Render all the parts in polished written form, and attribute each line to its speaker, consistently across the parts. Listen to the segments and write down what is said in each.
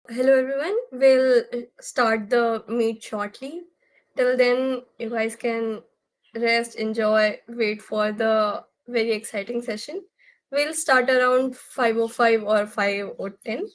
Speaker 1: Hello everyone. We'll start the meet shortly. Till then, you guys can rest, enjoy, wait for the very exciting session. We'll start around 5:05 or 5:10.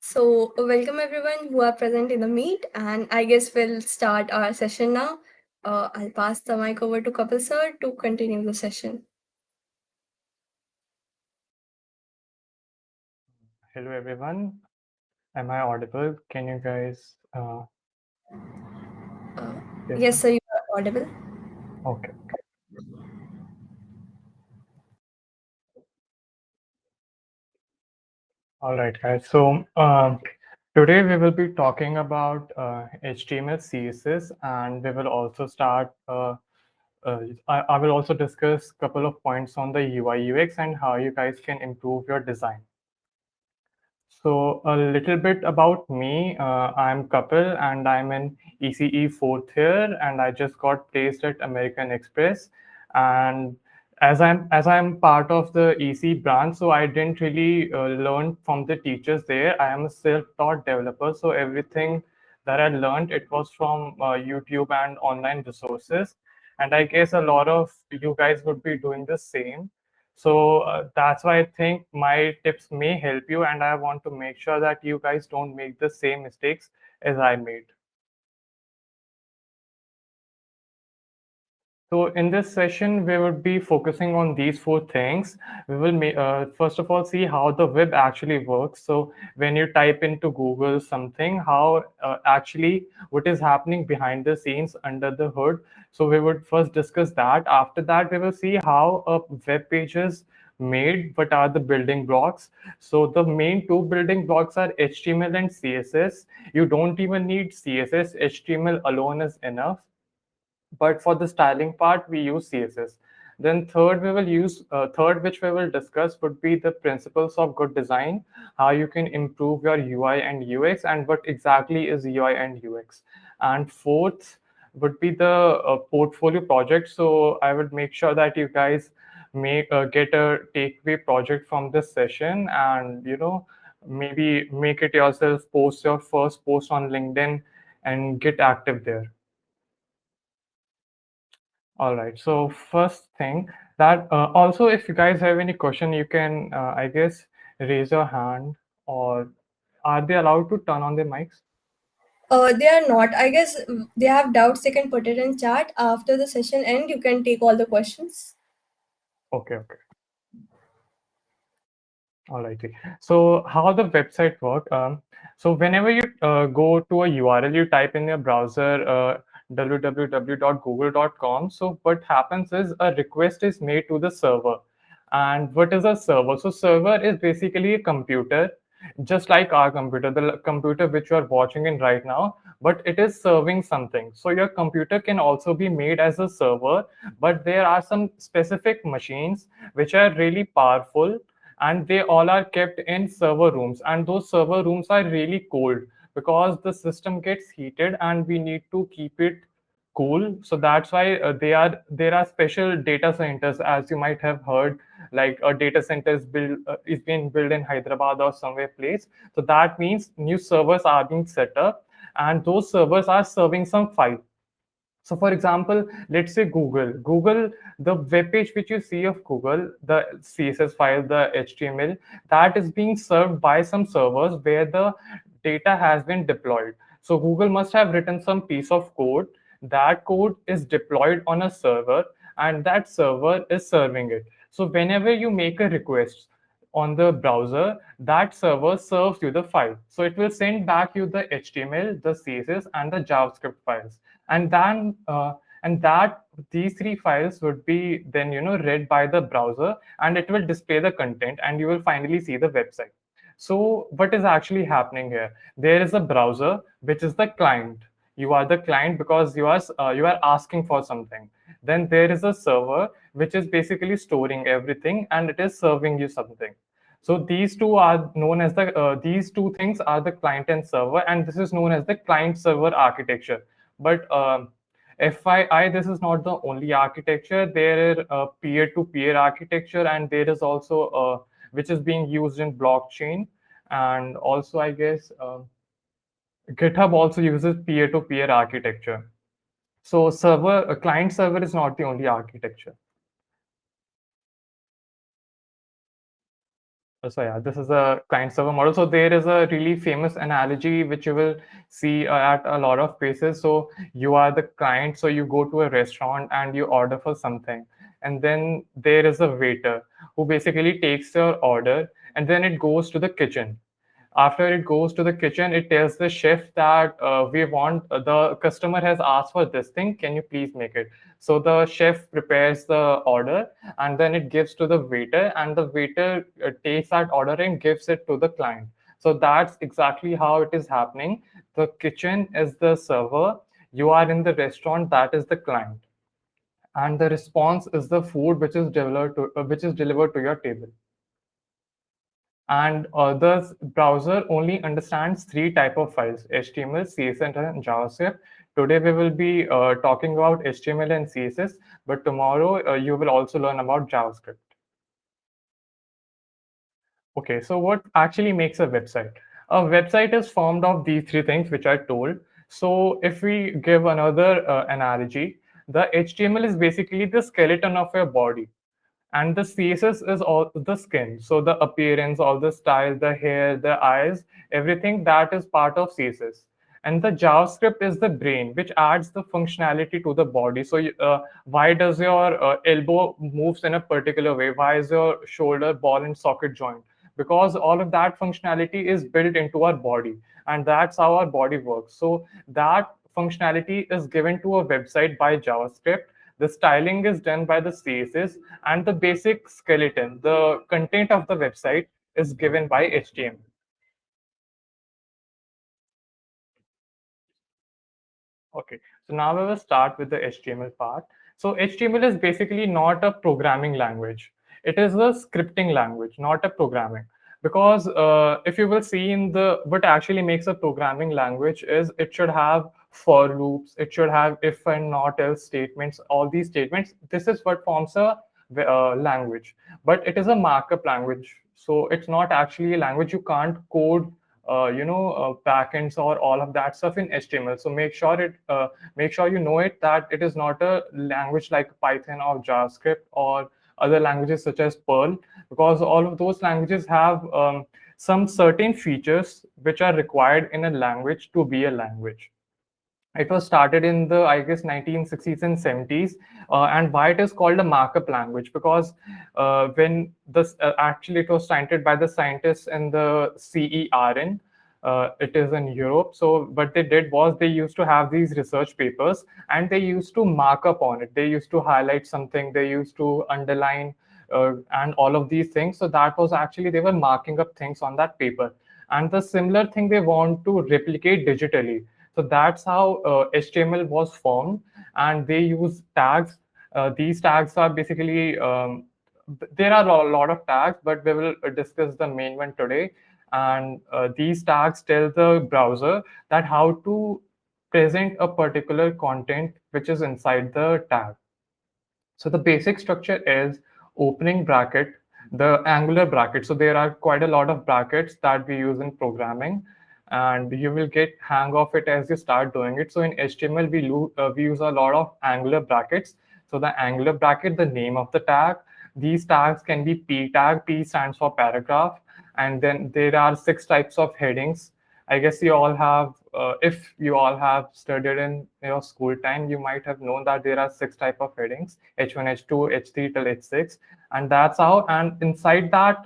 Speaker 1: So, welcome everyone who are present in the meet, and I guess we'll start our session now. I'll pass the mic over to Kapil sir to continue the session.
Speaker 2: Hello everyone. Am I audible? Can you guys
Speaker 1: Uh,
Speaker 2: hear
Speaker 1: yes,
Speaker 2: me?
Speaker 1: sir, you are audible.
Speaker 2: Okay. All right, guys. So today we will be talking about HTML CSS, and we will also start. I will also discuss a couple of points on the UI UX and how you guys can improve your design. So a little bit about me. I'm Kapil and I'm in ECE fourth year, and I just got placed at American Express. And as I'm part of the EC branch, so I didn't really learn from the teachers there. I am a self-taught developer, so everything that I learned it was from YouTube and online resources. And I guess a lot of you guys would be doing the same. So that's why I think my tips may help you, and I want to make sure that you guys don't make the same mistakes as I made. So in this session, we would be focusing on these four things. We will first of all see how the web actually works. So when you type into Google something, how actually what is happening behind the scenes under the hood. So we would first discuss that. After that, we will see how a web page is made. What are the building blocks? So the main two building blocks are HTML and CSS. You don't even need CSS. HTML alone is enough, but for the styling part we use css. Then third we will use third which we will discuss would be the principles of good design, how you can improve your ui and ux, and what exactly is ui and ux. And fourth would be the portfolio project. So I would make sure that you guys make get a takeaway project from this session, and maybe make it yourself, post your first post on linkedin and get active there. All right. So first thing that also, if you guys have any question, you can, I guess, raise your hand, or are they allowed to turn on their mics?
Speaker 1: They are not. I guess they have doubts. They can put it in chat after the session end. You can take all the questions.
Speaker 2: Okay, okay. All righty. So how the website work? So whenever you go to a URL, you type in your browser www.google.com. So what happens is a request is made to the server. And what is a server? So server is basically a computer, just like our computer, the computer which you are watching in right now, but it is serving something. So your computer can also be made as a server, but there are some specific machines which are really powerful, and they all are kept in server rooms, and those server rooms are really cold because the system gets heated and we need to keep it cool. So that's why there are special data centers, as you might have heard, like a data center is being built in hyderabad or somewhere place. So that means new servers are being set up, and those servers are serving some file. So for example, let's say Google, the web page which you see of Google, the CSS file, the HTML, that is being served by some servers where the data has been deployed. So Google must have written some piece of code. That code is deployed on a server, and that server is serving it. So whenever you make a request on the browser, that server serves you the file. So it will send back you the HTML, the CSS, and the JavaScript files. And then and that these three files would be then read by the browser, and it will display the content, and you will finally see the website. So what is actually happening here? There is a browser which is the client. You are the client because you are asking for something. Then there is a server which is basically storing everything, and it is serving you something. So these two are known as these two things are the client and server, and this is known as the client server architecture. But FYI, this is not the only architecture. There is a peer-to-peer architecture, and there is also which is being used in blockchain, and also I guess GitHub also uses peer-to-peer architecture. So client server is not the only architecture. So yeah, this is a client server model. So there is a really famous analogy which you will see at a lot of places. So you are the client, so you go to a restaurant and you order for something, and then there is a waiter who basically takes your order, and then it goes to the kitchen. After it goes to the kitchen, it tells the chef that we want the customer has asked for this thing. Can you please make it? So the chef prepares the order, and then it gives to the waiter, and the waiter takes that order and gives it to the client. So that's exactly how it is happening. The kitchen is the server. You are in the restaurant. That is the client, and the response is the food which is delivered to your table. And the browser only understands three type of files: HTML, CSS, and JavaScript. Today we will be talking about HTML and CSS, but tomorrow you will also learn about JavaScript. Okay, so what actually makes a website? A website is formed of these three things which I told. So if we give another analogy, the HTML is basically the skeleton of your body, and the CSS is all the skin. So the appearance, all the style, the hair, the eyes, everything that is part of CSS. And the JavaScript is the brain, which adds the functionality to the body. So why does your elbow moves in a particular way? Why is your shoulder, ball, and socket joint? Because all of that functionality is built into our body, and that's how our body works. So that functionality is given to a website by JavaScript. The styling is done by the CSS, and the basic skeleton, the content of the website, is given by HTML. Okay, so now we will start with the HTML part. So HTML is basically not a programming language. It is a scripting language, not a programming. Because if you will see in the what actually makes a programming language is it should have for loops, it should have if and not else statements, all these statements. This is what forms a language. But it is a markup language, so it's not actually a language. You can't code backends or all of that stuff in HTML. So make sure you know it that it is not a language like Python or JavaScript or other languages such as Perl, because all of those languages have some certain features which are required in a language to be a language. It was started in the, I guess, 1960s and 70s. And why it is called a markup language? Because when this actually it was scientified by the scientists in the CERN. It is in Europe. So what they did was they used to have these research papers, and they used to mark up on it. They used to highlight something. They used to underline and all of these things. So that was actually they were marking up things on that paper. And the similar thing they want to replicate digitally. So that's how HTML was formed, and they use tags. These tags are basically there are a lot of tags, but we will discuss the main one today. And these tags tell the browser that how to present a particular content which is inside the tag. So the basic structure is opening bracket, the angular bracket. So there are quite a lot of brackets that we use in programming, and you will get hang of it as you start doing it. So in HTML, we use a lot of angular brackets. So the angular bracket, the name of the tag. These tags can be P tag. P stands for paragraph, and then there are 6 types of headings. I guess you all have, if you all have studied in your school time, you might have known that there are 6 types of headings: H1, H2, H3 till H6, and that's how. And inside that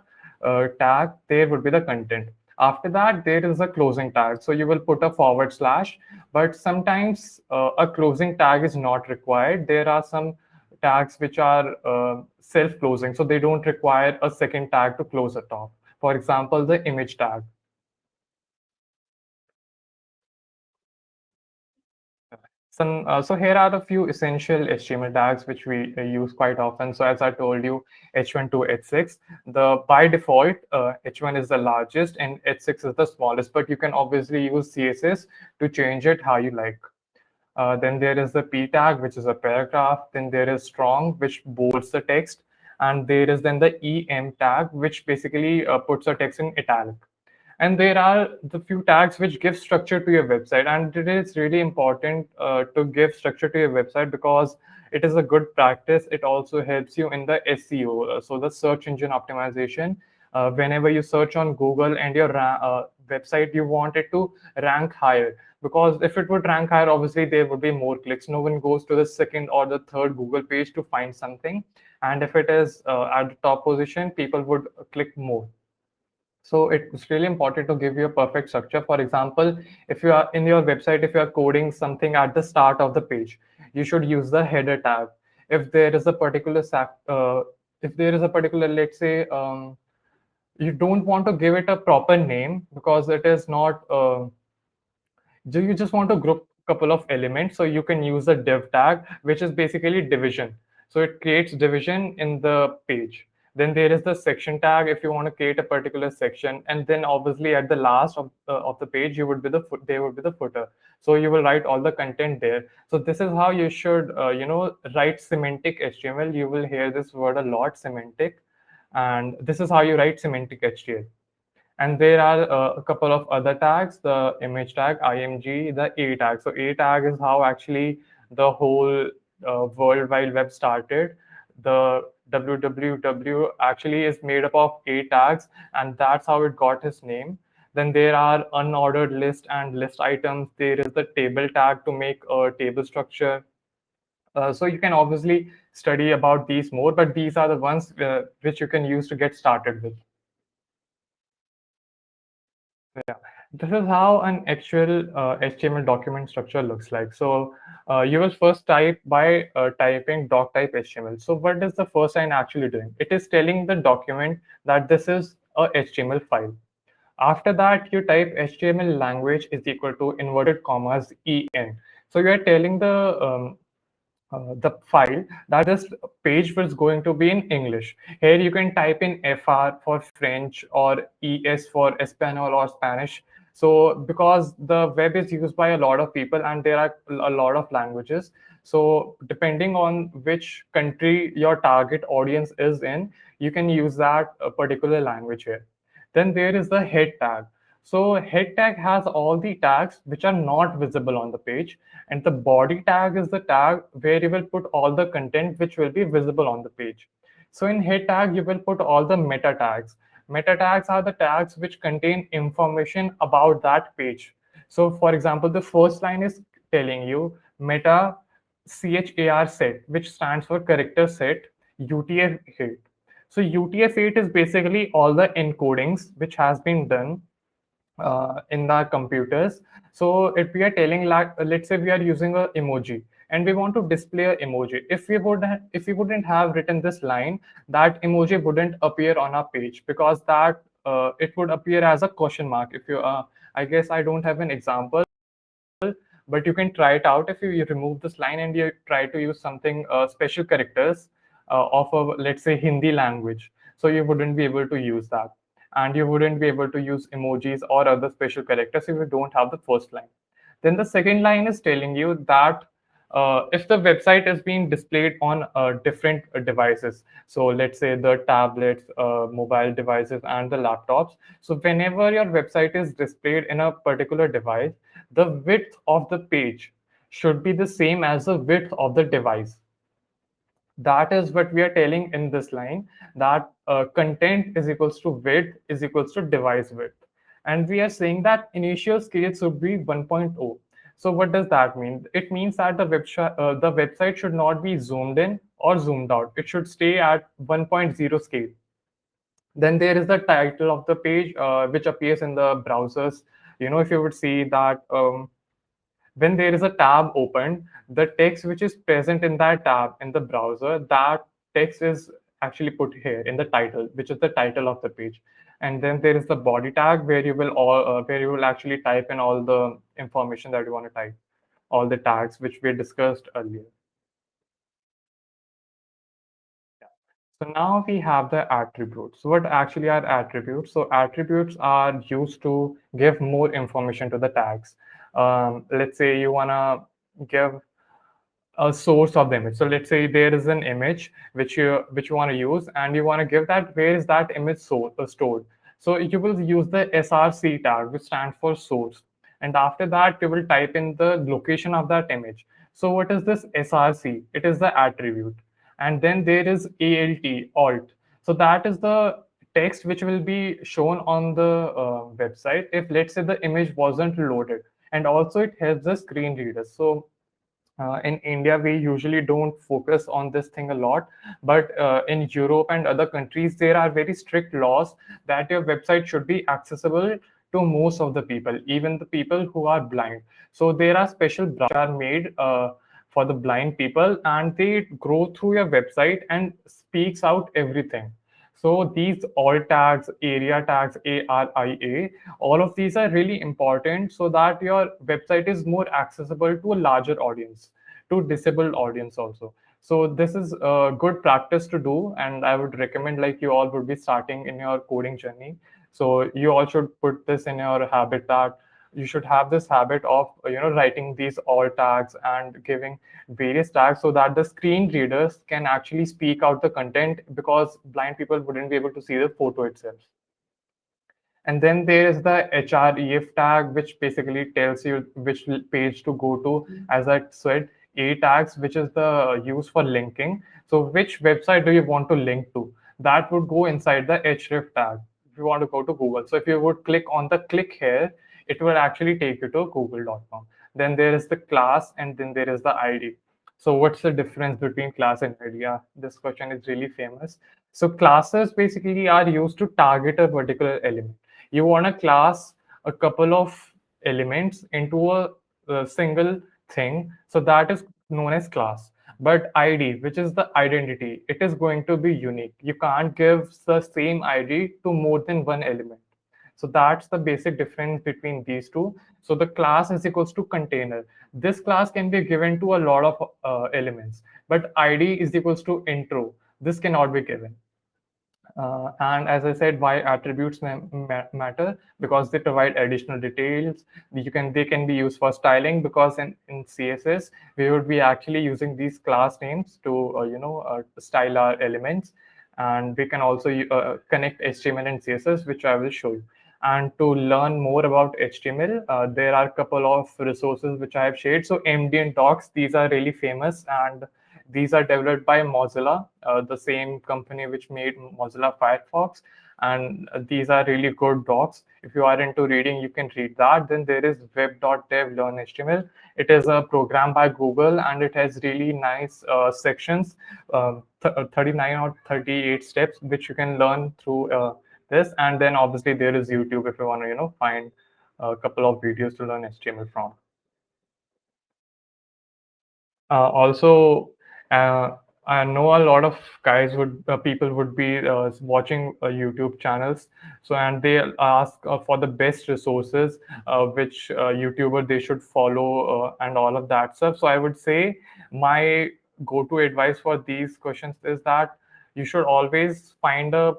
Speaker 2: tag, there would be the content. After that, there is a closing tag. So you will put a forward slash, but sometimes a closing tag is not required. There are some tags which are self-closing, so they don't require a second tag to close a top. For example, the image tag. So here are a few essential HTML tags which we use quite often. So as I told you, H1 to H6. The by default, H1 is the largest and H6 is the smallest, but you can obviously use CSS to change it how you like. Then there is the P tag, which is a paragraph. Then there is strong, which bolds the text. And there is then the EM tag, which basically puts the text in italic. And there are the few tags which give structure to your website, and it is really important to give structure to your website because it is a good practice. It also helps you in the SEO, so the search engine optimization. Whenever you search on Google and your website, you want it to rank higher, because if it would rank higher, obviously there would be more clicks. No one goes to the second or the third Google page to find something, and if it is at the top position, people would click more. So it's really important to give you a perfect structure. For example, if you are in your website, if you are coding something at the start of the page, you should use the header tag. If there is a particular if there is a particular, let's say, you don't want to give it a proper name because it is not. Do you just want to group a couple of elements, so you can use a div tag, which is basically division. So it creates division in the page. Then there is the section tag if you want to create a particular section, and then obviously at the last of the page you would be there would be the footer. So you will write all the content there. So this is how you should write semantic HTML. You will hear this word a lot, semantic, and this is how you write semantic HTML. And there are a couple of other tags, the image tag, img, the a tag. So a tag is how actually the whole world wide web started. The www actually is made up of a tags, and that's how it got his name. Then there are unordered list and list items. There is the table tag to make a table structure. So you can obviously study about these more, but these are the ones which you can use to get started with. Yeah, this is how an actual HTML document structure looks like. So you will first type by typing doc type HTML. So what is the first line actually doing? It is telling the document that this is a HTML file. After that, you type HTML language is equal to inverted commas en. So you are telling the file that this page was going to be in English. Here you can type in FR for French or ES for Espanol or Spanish. So because the web is used by a lot of people and there are a lot of languages. So depending on which country your target audience is in, you can use that particular language here. Then there is the head tag. So head tag has all the tags which are not visible on the page, and the body tag is the tag where you will put all the content which will be visible on the page. So in head tag, you will put all the meta tags. Meta tags are the tags which contain information about that page. So for example, the first line is telling you meta char set, which stands for character set, UTF-8. So UTF-8 is basically all the encodings which has been done in our computers. So if we are telling, like, let's say we are using a emoji and we want to display an emoji, if we wouldn't have written this line, that emoji wouldn't appear on our page because that it would appear as a question mark. If you I guess I don't have an example, but you can try it out. If you remove this line and you try to use something special characters of a, let's say, Hindi language, so you wouldn't be able to use that, and you wouldn't be able to use emojis or other special characters if you don't have the first line. Then the second line is telling you that if the website is being displayed on different devices, so let's say the tablets, mobile devices, and the laptops. So whenever your website is displayed in a particular device, the width of the page should be the same as the width of the device. That is what we are telling in this line, that content is equals to width is equals to device width. And we are saying that initial scale should be 1.0. So what does that mean? It means that the website should not be zoomed in or zoomed out. It should stay at 1.0 scale. Then there is the title of the page, which appears in the browsers. If you would see that when there is a tab opened, the text which is present in that tab in the browser, that text is actually put here in the title, which is the title of the page. And then there is the body tag where you will actually type in all the information that you want to type, all the tags which we discussed earlier. So now we have the attributes. What actually are attributes? So attributes are used to give more information to the tags. Let's say you wanna give a source of the image. So let's say there is an image which you want to use, and you want to give that where is that image stored. So you will use the src tag, which stands for source, and after that you will type in the location of that image. So what is this src? It is the attribute. And then there is alt. So that is the text which will be shown on the website if, let's say, the image wasn't loaded. And also it helps the screen readers. So In India, we usually don't focus on this thing a lot, but in Europe and other countries, there are very strict laws that your website should be accessible to most of the people, even the people who are blind. So there are special browsers are made for the blind people, and they go through your website and speaks out everything. So these alt tags, area tags, ARIA, all of these are really important so that your website is more accessible to a larger audience, to disabled audience also. So this is a good practice to do, and I would recommend like you all would be starting in your coding journey. So you all should put this in your habit that you should have this habit of writing these alt tags and giving various tags so that the screen readers can actually speak out the content, because blind people wouldn't be able to see the photo itself. And then there is the href tag, which basically tells you which page to go to. As I said, a tags, which is the use for linking. So which website do you want to link to? That would go inside the href tag if you want to go to Google. So if you would click on the click here, it will actually take you to google.com. Then there is the class, and then there is the ID. So what's the difference between class and ID? Yeah, this question is really famous. So classes basically are used to target a particular element. You want to class a couple of elements into a single thing, so that is known as class. But ID, which is the identity, it is going to be unique. You can't give the same ID to more than one element. So that's the basic difference between these two. So the class is equals to container. This class can be given to a lot of elements, but ID is equals to intro. This cannot be given. And as I said, why attributes matter? Because they provide additional details. They can be used for styling, because in CSS we would be actually using these class names to style our elements, and we can also connect HTML and CSS, which I will show you. And to learn more about HTML, there are a couple of resources which I have shared. So MD Docs, these are really famous, and these are developed by Mozilla, the same company which made Mozilla Firefox. And these are really good docs. If you are into reading, you can read that. Then there is web.dev learn HTML. It is a program by Google, and it has really nice sections, 39 or 38 steps, which you can learn through this. And then obviously there is YouTube if you want to, find a couple of videos to learn HTML from. Also, uh, I know a lot of guys would people would be watching YouTube channels. So and they ask for the best resources, which YouTuber they should follow, and all of that stuff. So I would say my go-to advice for these questions is that you should always find a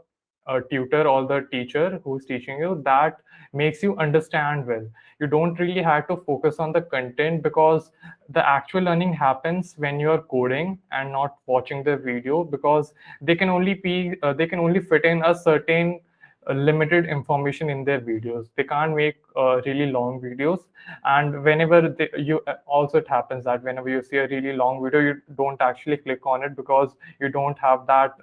Speaker 2: tutor or the teacher who's teaching you that makes you understand well. You don't really have to focus on the content, because the actual learning happens when you're coding and not watching the video, because they can only fit in a certain limited information in their videos. They can't make really long videos. And whenever you also it happens that whenever you see a really long video, you don't actually click on it, because you don't have that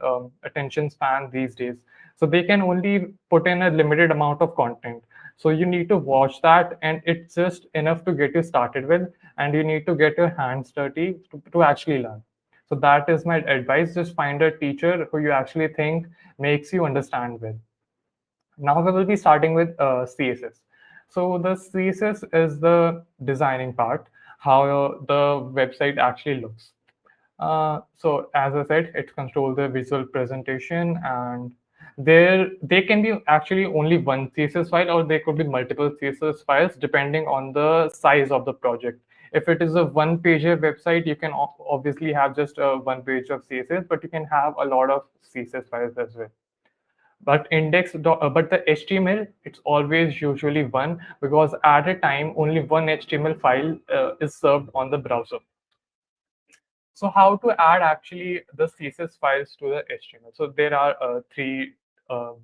Speaker 2: attention span these days. So they can only put in a limited amount of content. So you need to watch that, and it's just enough to get you started with, and you need to get your hands dirty to actually learn. So that is my advice. Just find a teacher who you actually think makes you understand well. Now we will be starting with CSS. So the CSS is the designing part, how the website actually looks. So as I said, it controls the visual presentation, and they can be actually only one CSS file, or there could be multiple CSS files depending on the size of the project. If it is a one-pager website, you can obviously have just one page of CSS, but you can have a lot of CSS files as well. But the HTML, it's always usually one, because at a time only one HTML file is served on the browser. So how to add actually the CSS files to the HTML? So there are three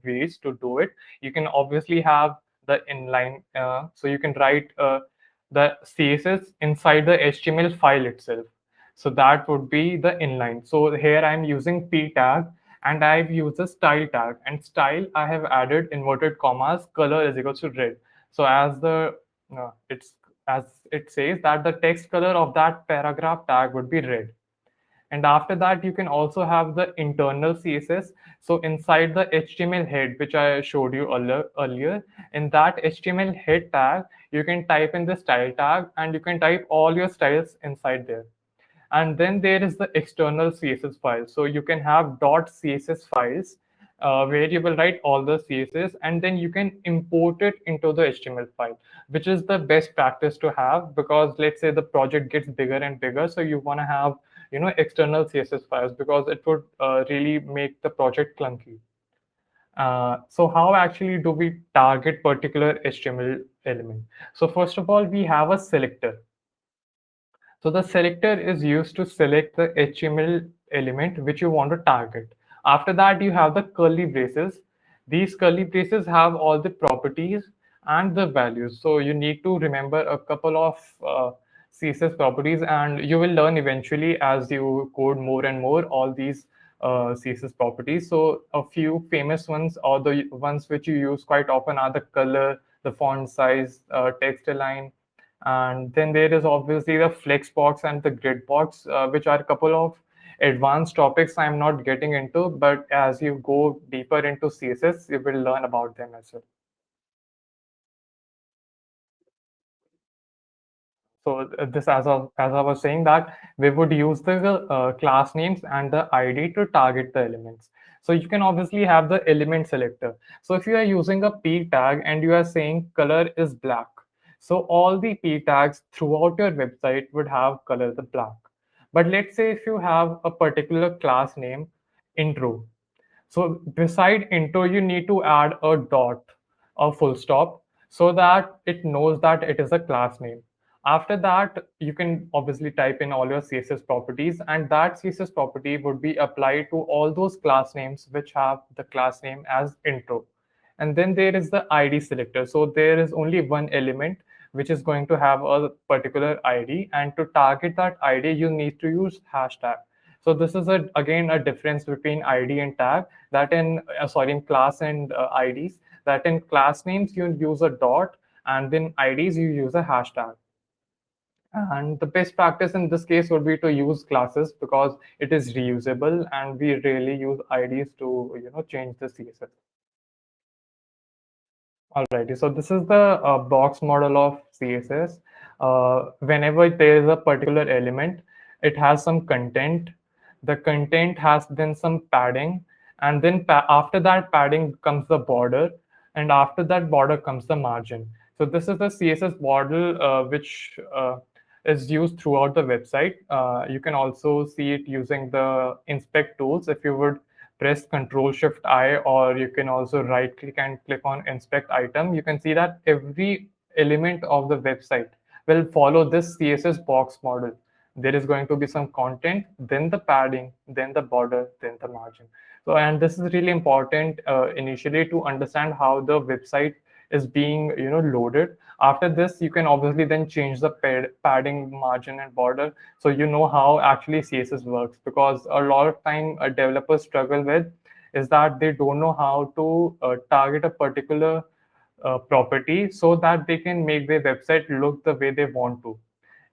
Speaker 2: ways to do it. You can obviously have the inline, so you can write the CSS inside the HTML file itself. So that would be the inline. So here I'm using p tag, and I've used the style tag, and style I have added inverted commas, color is equal to red. So as the it's as it says that the text color of that paragraph tag would be red. And after that, you can also have the internal CSS. So inside the HTML head, which I showed you earlier, in that HTML head tag, you can type in the style tag and you can type all your styles inside there. And then there is the external CSS file. So you can have .css files where you will write all the CSS, and then you can import it into the HTML file, which is the best practice to have, because let's say the project gets bigger and bigger, so you want to have external CSS files, because it would really make the project clunky. So how actually do we target particular HTML element? So first of all, we have a selector. So the selector is used to select the HTML element which you want to target. After that, you have the curly braces. These curly braces have all the properties and the values. So you need to remember a couple of CSS properties, and you will learn eventually as you code more and more all these CSS properties. So a few famous ones, or the ones which you use quite often, are the color, the font size, text align, and then there is obviously the flex box and the grid box, which are a couple of advanced topics I'm not getting into, but as you go deeper into CSS, you will learn about them as well. So this, as I was saying, that we would use the class names and the ID to target the elements. So you can obviously have the element selector. So if you are using a P tag and you are saying color is black, so all the P tags throughout your website would have color the black. But let's say if you have a particular class name, intro, so beside intro, you need to add a dot, a full stop, so that it knows that it is a class name. After that, you can obviously type in all your CSS properties, and that CSS property would be applied to all those class names which have the class name as intro. And then there is the ID selector. So there is only one element which is going to have a particular ID, and to target that ID, you need to use hashtag. So this is again a difference between ID and tag. That in sorry, in class and IDs. That in class names you use a dot, and in IDs you use a hashtag. And the best practice in this case would be to use classes, because it is reusable, and we rarely use IDs to change the CSS. Alrighty, so this is the box model of CSS. Whenever there is a particular element, it has some content. The content has then some padding, and then after that padding comes the border, and after that border comes the margin. So this is the CSS model which is used throughout the website. You can also see it using the inspect tools. If you would press Control Shift I, or you can also right click and click on inspect item, you can see that every element of the website will follow this CSS box model. There is going to be some content, then the padding, then the border, then the margin. So, and this is really important initially to understand how the website is being loaded. After this, you can obviously then change the padding, margin, and border, so you know how actually CSS works. Because a lot of time developers struggle with is that they don't know how to target a particular property so that they can make their website look the way they want to.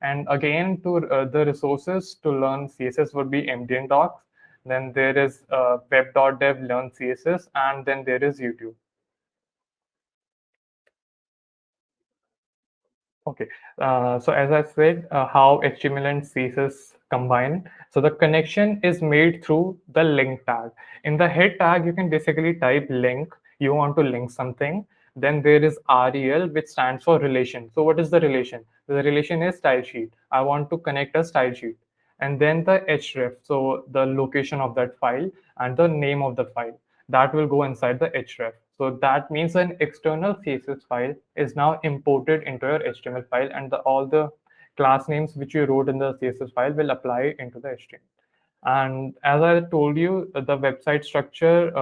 Speaker 2: And again, to the resources to learn CSS would be MDN docs. Then there is web.dev learn CSS, and then there is YouTube. Okay, so as I said, how HTML and CSS combine. So the connection is made through the link tag. In the head tag, you can basically type link. You want to link something. Then there is REL, which stands for relation. So what is the relation? The relation is style sheet. I want to connect a style sheet. And then the href, so the location of that file and the name of the file, that will go inside the href. So that means an external CSS file is now imported into your HTML file, and all the class names which you wrote in the CSS file will apply into the HTML. And as I told you, the website structure,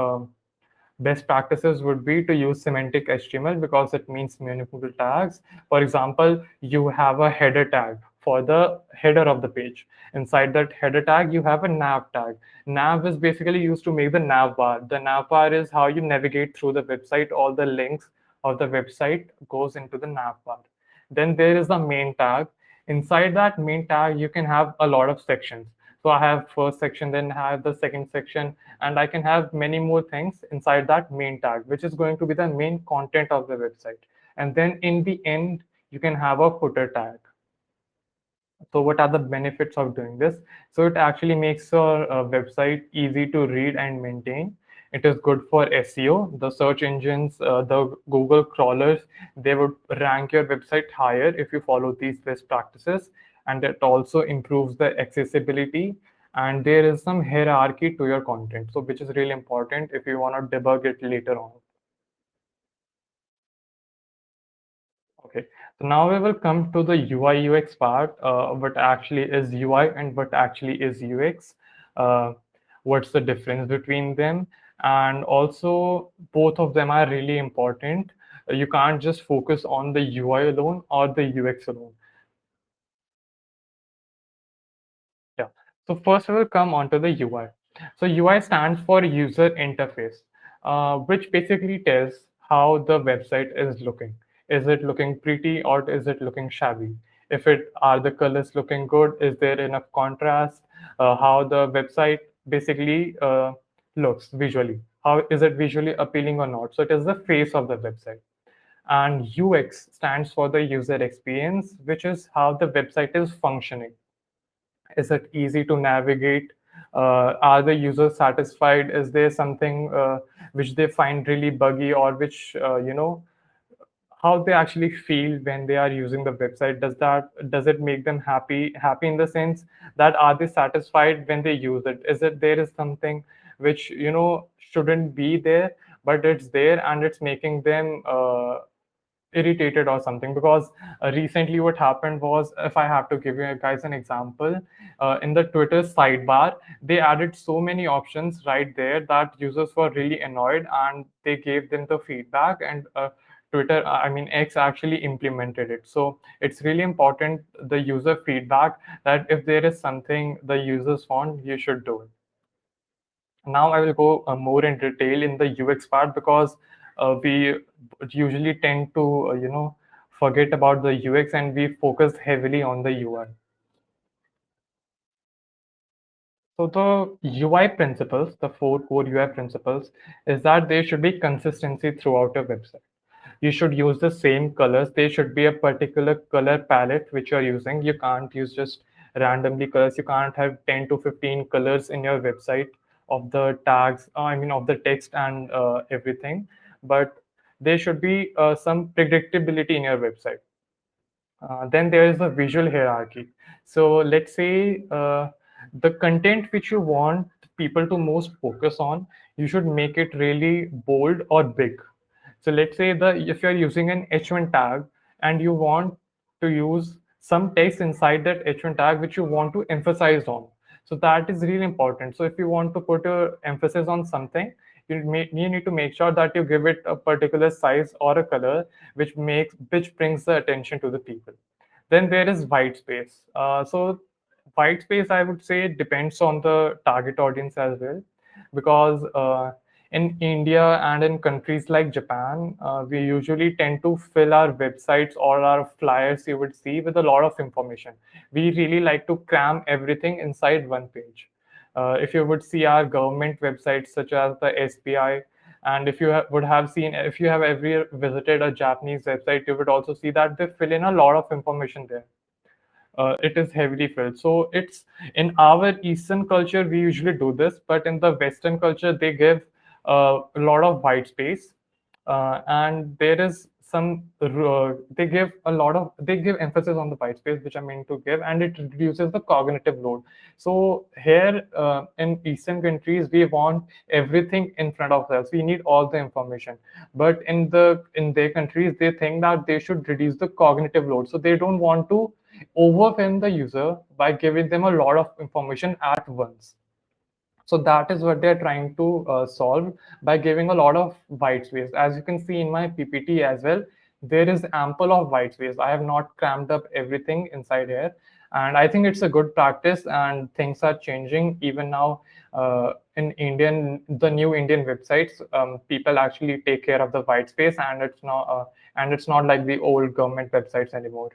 Speaker 2: best practices would be to use semantic HTML, because it means meaningful tags. For example, you have a header tag for the header of the page. Inside that header tag, you have a nav tag. Nav is basically used to make the nav bar. The nav bar is how you navigate through the website. All the links of the website goes into the nav bar. Then there is the main tag. Inside that main tag, you can have a lot of sections. So I have first section, then I have the second section, and I can have many more things inside that main tag, which is going to be the main content of the website. And then in the end, you can have a footer tag. So what are the benefits of doing this? So it actually makes your website easy to read and maintain. It is good for SEO. The search engines, the Google crawlers, they would rank your website higher if you follow these best practices. And it also improves the accessibility. And there is some hierarchy to your content, so which is really important if you want to debug it later on. Okay, so now we will come to the UI UX part. What actually is UI and what actually is UX? Uh, what's the difference between them? And also, both of them are really important. You can't just focus on the UI alone or the UX alone. Yeah. So first we will come onto the UI. So UI stands for user interface, which basically tells how the website is looking. Is it looking pretty or is it looking shabby? If it are the colors looking good, is there enough contrast? How the website basically looks visually. How is it visually appealing or not? So it is the face of the website. And UX stands for the user experience, which is how the website is functioning. Is it easy to navigate? Are the users satisfied? Is there something which they find really buggy, or which how they actually feel when they are using the website? Does it make them happy in the sense that are they satisfied when they use it? Is it there is something which shouldn't be there, but it's there and it's making them irritated or something? Because recently what happened was, if I have to give you guys an example, in the Twitter sidebar, they added so many options right there that users were really annoyed, and they gave them the feedback, and Twitter, I mean X, actually implemented it. So it's really important, the user feedback, that if there is something the users want, you should do it. Now I will go more in detail in the UX part, because we usually tend to forget about the UX and we focus heavily on the UI. So the UI principles, the four core UI principles, is that there should be consistency throughout your website. You should use the same colors. There should be a particular color palette which you're using. You can't use just randomly colors. You can't have 10 to 15 colors in your website of the tags, I mean, of the text and everything. But there should be some predictability in your website. Then there is a visual hierarchy. So let's say the content which you want people to most focus on, you should make it really bold or big. So let's say if you're using an H1 tag and you want to use some text inside that H1 tag which you want to emphasize on. So that is really important. So if you want to put a emphasis on something, you need to make sure that you give it a particular size or a color which brings the attention to the people. Then there is white space. So white space, I would say, depends on the target audience as well, because in India and in countries like Japan, we usually tend to fill our websites or our flyers, you would see, with a lot of information. We really like to cram everything inside one page. If you would see our government websites such as the SBI, and if you would have seen, if you have ever visited a Japanese website, you would also see that they fill in a lot of information there. It is heavily filled. So it's in our Eastern culture, we usually do this, but in the Western culture, they give a lot of white space, and there is some they give emphasis on the white space, which I mean to give, and it reduces the cognitive load. So here in Eastern countries, we want everything in front of us. We need all the information, but in their countries, they think that they should reduce the cognitive load. So they don't want to overwhelm the user by giving them a lot of information at once. So that is what they're trying to solve by giving a lot of white space. As you can see in my PPT as well, there is ample of white space. I have not crammed up everything inside here. And I think it's a good practice, and things are changing even now. In the new Indian websites, people actually take care of the white space, and it's not like the old government websites anymore.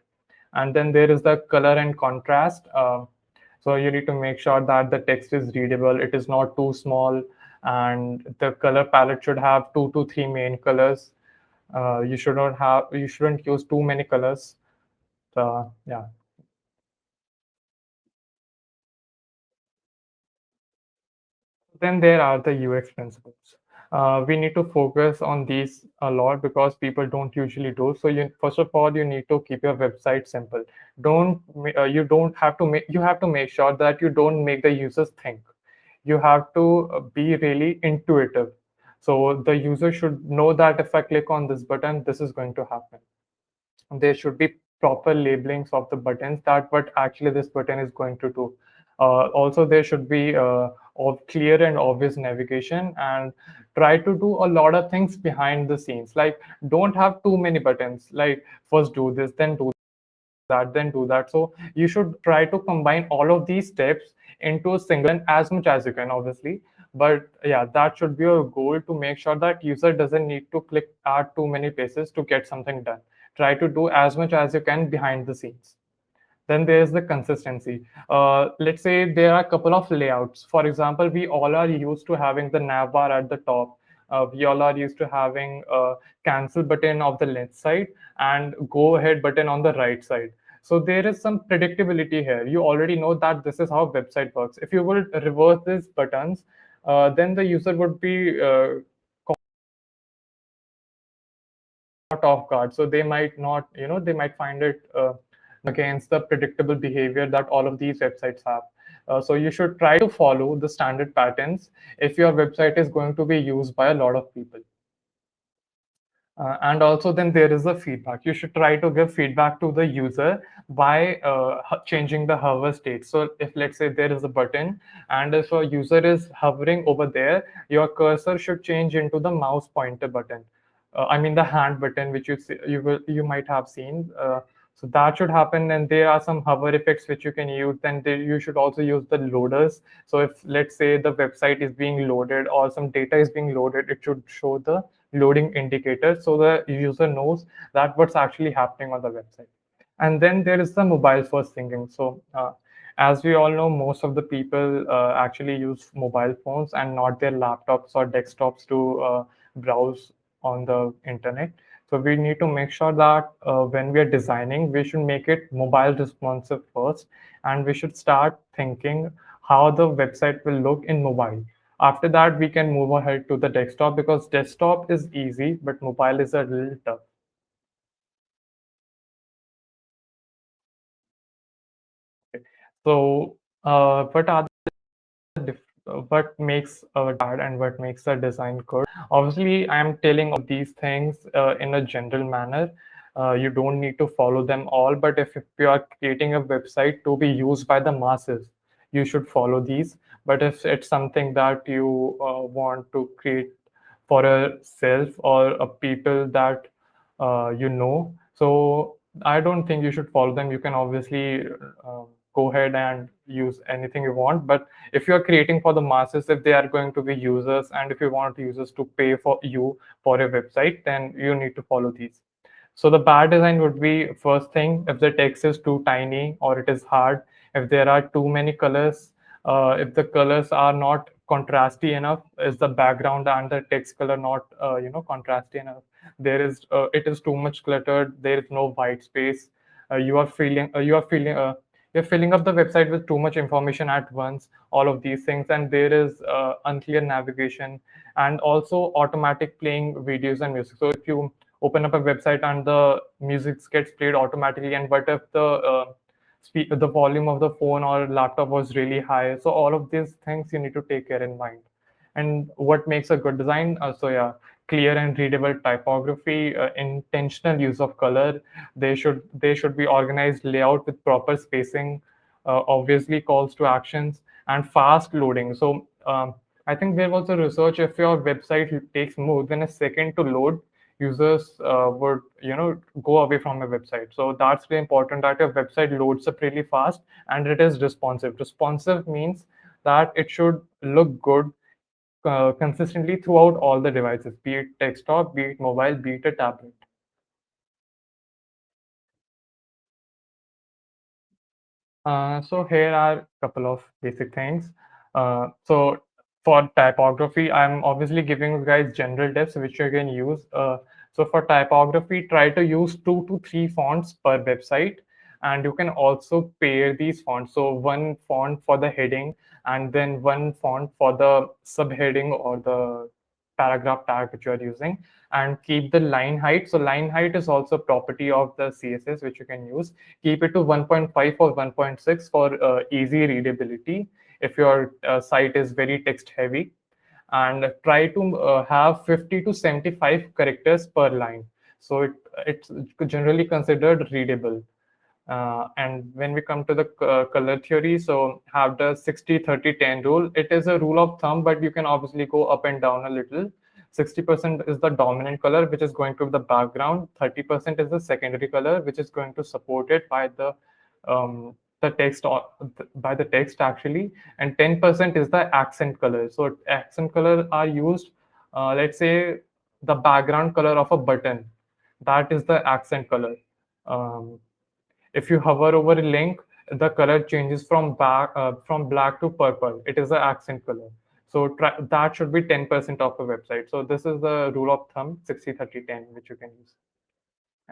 Speaker 2: And then there is the color and contrast. So you need to make sure that the text is readable, it is not too small, and the color palette should have 2 to 3 main colors. You shouldn't use too many colors. Yeah. Then there are the UX principles. We need to focus on these a lot because people don't usually do. So first of all, you need to keep your website simple. You don't have to make you have to make sure that you don't make the users think. You have to be really intuitive. So the user should know that if I click on this button, this is going to happen. There should be proper labelings of the buttons, that what actually this button is going to do. Also, there should be of clear and obvious navigation, and try to do a lot of things behind the scenes. Like, don't have too many buttons. Like, first do this, then do that, then do that. So you should try to combine all of these steps into a single and as much as you can, obviously. But yeah, that should be your goal, to make sure that user doesn't need to click at too many places to get something done. Try to do as much as you can behind the scenes. Then there's the consistency. Let's say there are a couple of layouts. For example, we all are used to having the nav bar at the top. We all are used to having a cancel button of the left side and go ahead button on the right side. So there is some predictability here. You already know that this is how website works. If you will reverse these buttons, then the user would be caught off guard. So they might not, they might find it against the predictable behavior that all of these websites have. So you should try to follow the standard patterns if your website is going to be used by a lot of people. And also, then there is the feedback. You should try to give feedback to the user by changing the hover state. So if, let's say, there is a button, and if a user is hovering over there, your cursor should change into the mouse pointer button. I mean the hand button, which you might have seen. So that should happen, and there are some hover effects which you can use. Then you should also use the loaders. So if, let's say, the website is being loaded or some data is being loaded, it should show the loading indicator so the user knows that what's actually happening on the website. And then there is the mobile first thinking. So as we all know, most of the people actually use mobile phones and not their laptops or desktops to browse on the internet. So we need to make sure that when we are designing, we should make it mobile responsive first, and we should start thinking how the website will look in mobile. After that, we can move ahead to the desktop, because desktop is easy, but mobile is a little tough. So, what are what makes a bad and what makes a design good? Obviously, I am telling all these things in a general manner. You don't need to follow them all, but if you are creating a website to be used by the masses, you should follow these. But if it's something that you want to create for a self or a people that so I don't think you should follow them. You can obviously go ahead and use anything you want, but if you're creating for the masses, if they are going to be users, and if you want users to pay for you for a website, then you need to follow these. So the bad design would be, first thing, if the text is too tiny or it is hard, if there are too many colors, if the colors are not contrasty enough, is the background and the text color not contrasty enough, it is too much cluttered, there is no white space, you're filling up the website with too much information at once, all of these things, and there is unclear navigation, and also automatic playing videos and music. So if you open up a website and the music gets played automatically, and what if the volume of the phone or laptop was really high? So all of these things you need to take care in mind. And what makes a good design? So yeah, clear and readable typography, intentional use of color. They should be organized layout with proper spacing, obviously calls to actions, and fast loading. So I think there was a research, if your website takes more than a second to load, users would go away from your website. So that's really important that your website loads up really fast and it is responsive. Responsive means that it should look good consistently throughout all the devices, be it desktop, be it mobile, be it a tablet. So here are a couple of basic things. So for typography, I'm obviously giving you guys general tips which you can use. So for typography, try to use 2 to 3 fonts per website, and you can also pair these fonts. So one font for the heading, and then one font for the subheading or the paragraph tag which you are using, and keep the line height. So line height is also a property of the CSS which you can use. Keep it to 1.5 or 1.6 for easy readability if your site is very text heavy, and try to have 50 to 75 characters per line, so it's generally considered readable. And when we come to the color theory, so have the 60-30-10 rule. It is a rule of thumb, but you can obviously go up and down a little. 60% is the dominant color, which is going to be the background. 30% is the secondary color, which is going to support it by the text, or by the text actually. And 10% is the accent color. So accent color are used, let's say the background color of a button, that is the accent color. um, if you hover over a link, the color changes from black to purple. It is the accent color. So that should be 10% of a website. So this is the rule of thumb, 60-30-10, which you can use.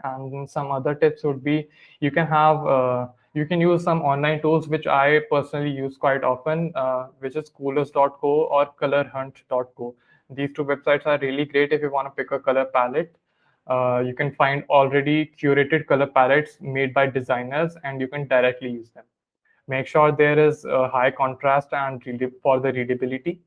Speaker 2: And some other tips would be, you can have you can use some online tools which I personally use quite often, which is coolers.co or colorhunt.co. These two websites are really great if you want to pick a color palette. You can find already curated color palettes made by designers, and you can directly use them. Make sure there is a high contrast and for the readability,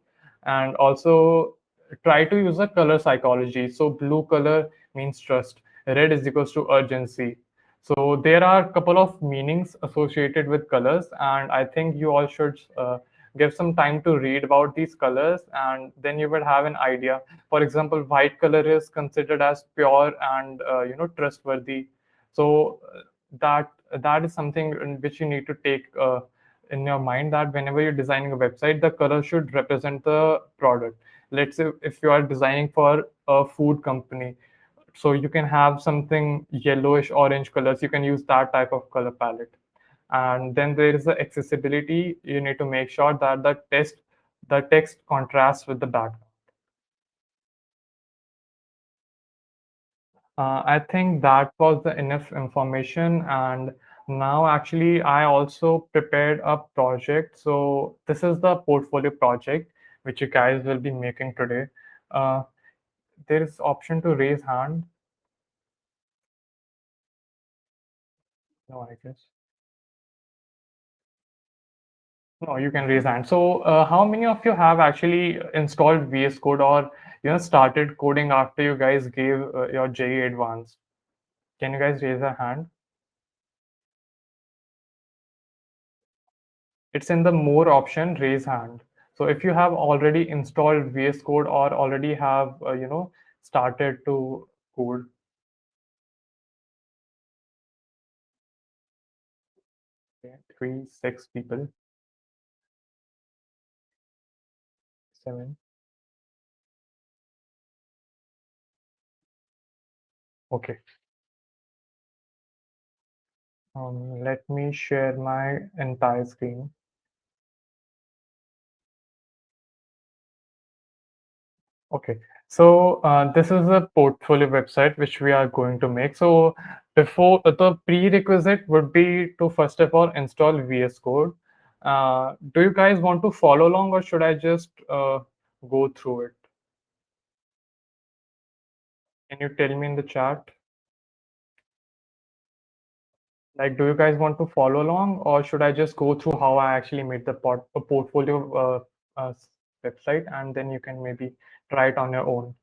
Speaker 2: and also try to use a color psychology. So blue color means trust, red is equals to urgency. So there are a couple of meanings associated with colors, and I think you all should give some time to read about these colors, and then you will have an idea. For example, white color is considered as pure and trustworthy. So that is something in which you need to take in your mind, that whenever you're designing a website, the color should represent the product. Let's say if you are designing for a food company, so you can have something yellowish orange colors, you can use that type of color palette. And then there is the accessibility. You need to make sure that the text contrasts with the background. I think that was the enough information. And now, actually, I also prepared a project. So this is the portfolio project which you guys will be making today. Uh, there is option to raise hand. No, I guess. No, you can raise hand. So, how many of you have actually installed VS Code, or started coding after you guys gave your JE Advanced? Can you guys raise a hand? It's in the more option, raise hand. So if you have already installed VS Code or already have started to code. Okay, 3, 6 people, 7. Okay. Let me share my entire screen. Okay, so this is a portfolio website which we are going to make. So before, the prerequisite would be to first of all install VS Code. Do you guys want to follow along, or should I just go through it? Can you tell me in the chat? Like, do you guys want to follow along, or should I just go through how I actually made the portfolio website, and then you can maybe try it on your own?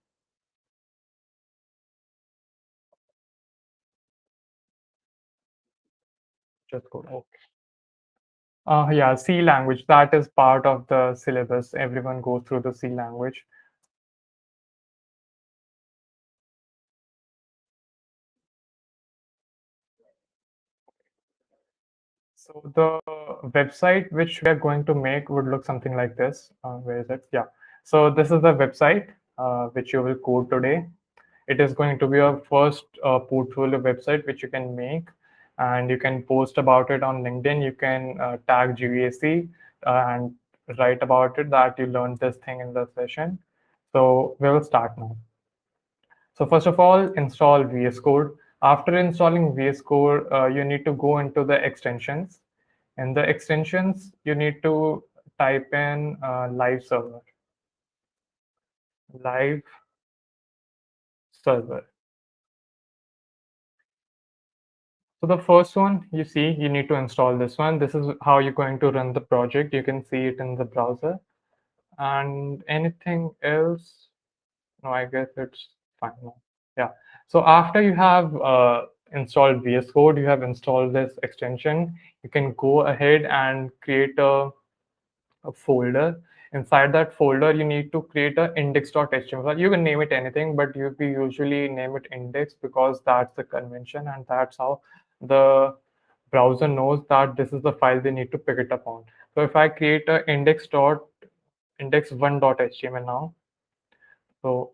Speaker 2: Just go. Okay. Yeah, C language. That is part of the syllabus. Everyone goes through the C language. So the website which we are going to make would look something like this. Where is it? Yeah. So this is the website which you will code today. It is going to be your first portfolio website which you can make, and you can post about it on LinkedIn. You can tag GVAC and write about it that you learned this thing in the session. So we will start now. So first of all, install VS Code. After installing VS Code, you need to go into the extensions. In the extensions, you need to type in live server, live server. So the first one you see, you need to install this one. This is how you're going to run the project. You can see it in the browser. And anything else? No, I guess it's fine now. Yeah. So after you have installed VS Code, you have installed this extension, you can go ahead and create a folder. Inside that folder, you need to create a index.html. You can name it anything, but we usually name it index because that's the convention and that's how the browser knows that this is the file they need to pick it up on. So if I create a index1.html now, so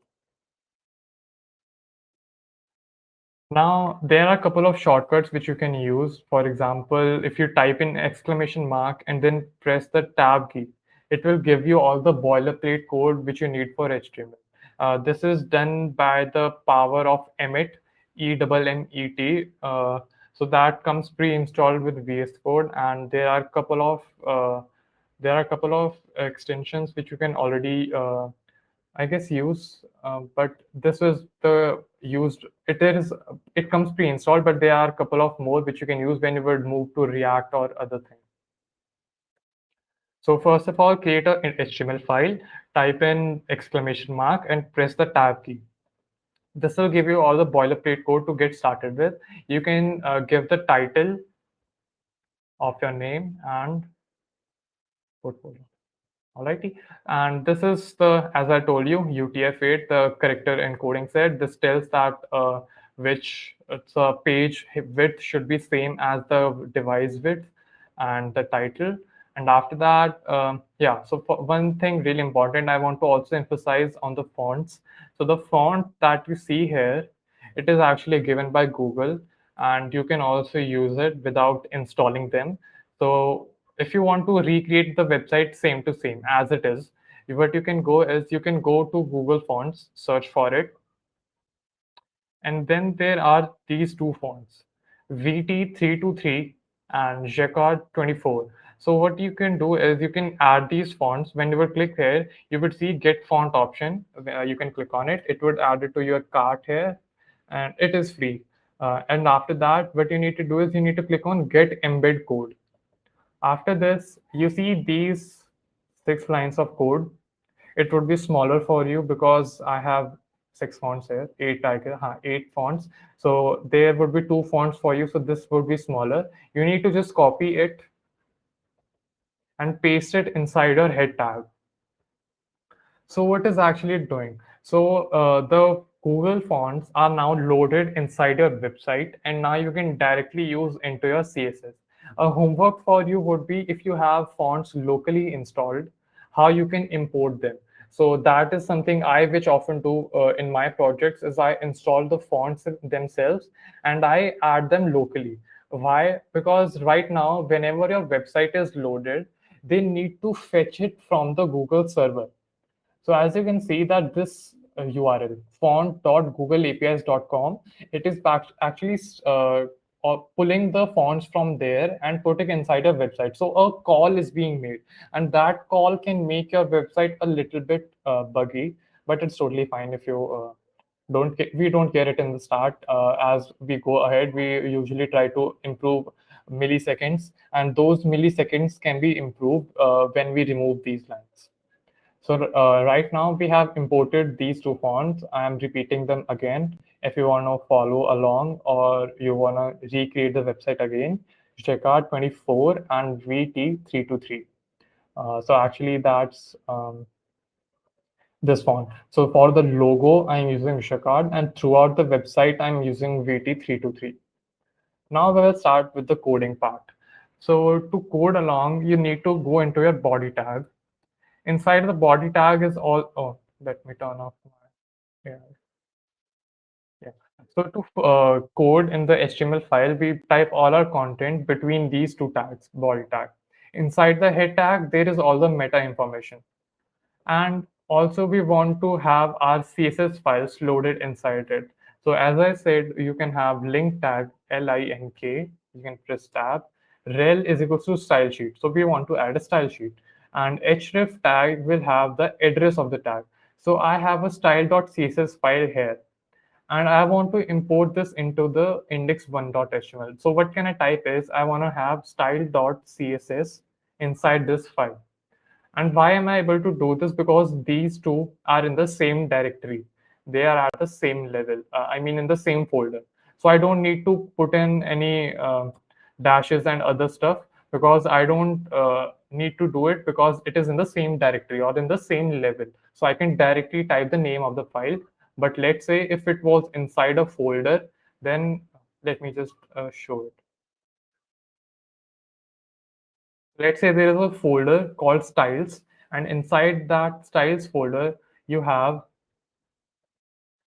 Speaker 2: now, there are a couple of shortcuts which you can use. For example, if you type in exclamation mark and then press the tab key, it will give you all the boilerplate code which you need for HTML. This is done by the power of Emmet, EMMET. So that comes pre-installed with VS Code, and there are a couple of extensions which you can already I guess use, but this is the used. It comes pre-installed, but there are a couple of more which you can use when you would move to React or other things. So first of all, create an HTML file, type in exclamation mark, and press the tab key. This will give you all the boilerplate code to get started with. You can give the title of your name and portfolio. Alrighty, and this is the, as I told you, UTF-8, the character encoding set. This tells that which it's a page width should be same as the device width and the title. And after that, yeah, so for one thing really important, I want to also emphasize on the fonts. So the font that you see here, it is actually given by Google, and you can also use it without installing them. So if you want to recreate the website same to same as it is, what you can go is you can go to Google Fonts, search for it, and then there are these two fonts, VT323 and Jacquard 24. So what you can do is you can add these fonts. When you would click here, you would see get font option. You can click on it. It would add it to your cart here, and it is free. And after that, what you need to do is you need to click on get embed code. After this, you see these 6 lines of code. It would be smaller for you because I have 6 fonts here, eight fonts. So there would be 2 fonts for you. So this would be smaller. You need to just copy it and paste it inside your head tag. So what is actually doing? So the Google fonts are now loaded inside your website, and now you can directly use into your CSS. A homework for you would be if you have fonts locally installed, how you can import them. So that is something which often do in my projects is I install the fonts themselves and I add them locally. Why? Because right now, whenever your website is loaded, they need to fetch it from the Google server. So as you can see that this URL font.googleapis.com, it is actually pulling the fonts from there and putting inside a website. So a call is being made, and that call can make your website a little bit buggy, but it's totally fine if you we don't care it in the start. As we go ahead, we usually try to improve milliseconds, and those milliseconds can be improved when we remove these lines. So right now we have imported these 2 fonts. I am repeating them again. If you want to follow along or you want to recreate the website again, Jacquard 24 and VT323. So actually that's this font. So for the logo, I'm using Jacquard, and throughout the website, I'm using VT323. Now we'll start with the coding part. So to code along, you need to go into your body tag. Inside the body tag is all, oh, let me turn off my, yeah. Yeah. So to code in the HTML file, we type all our content between these two tags, body tag. Inside the head tag, there is all the meta information. And also we want to have our CSS files loaded inside it. So as I said, you can have link tag, link, you can press tab. Rel is equals to style sheet. So we want to add a style sheet. And href tag will have the address of the tag. So I have a style.css file here and I want to import this into the index1.html. So what can I type is I want to have style.css inside this file. And why am I able to do this? Because these two are in the same directory. They are at the same level. I mean, in the same folder. So I don't need to put in any dashes and other stuff because I don't need to do it because it is in the same directory or in the same level. So I can directly type the name of the file. But let's say if it was inside a folder, then let me just show it. Let's say there is a folder called styles, and inside that styles folder you have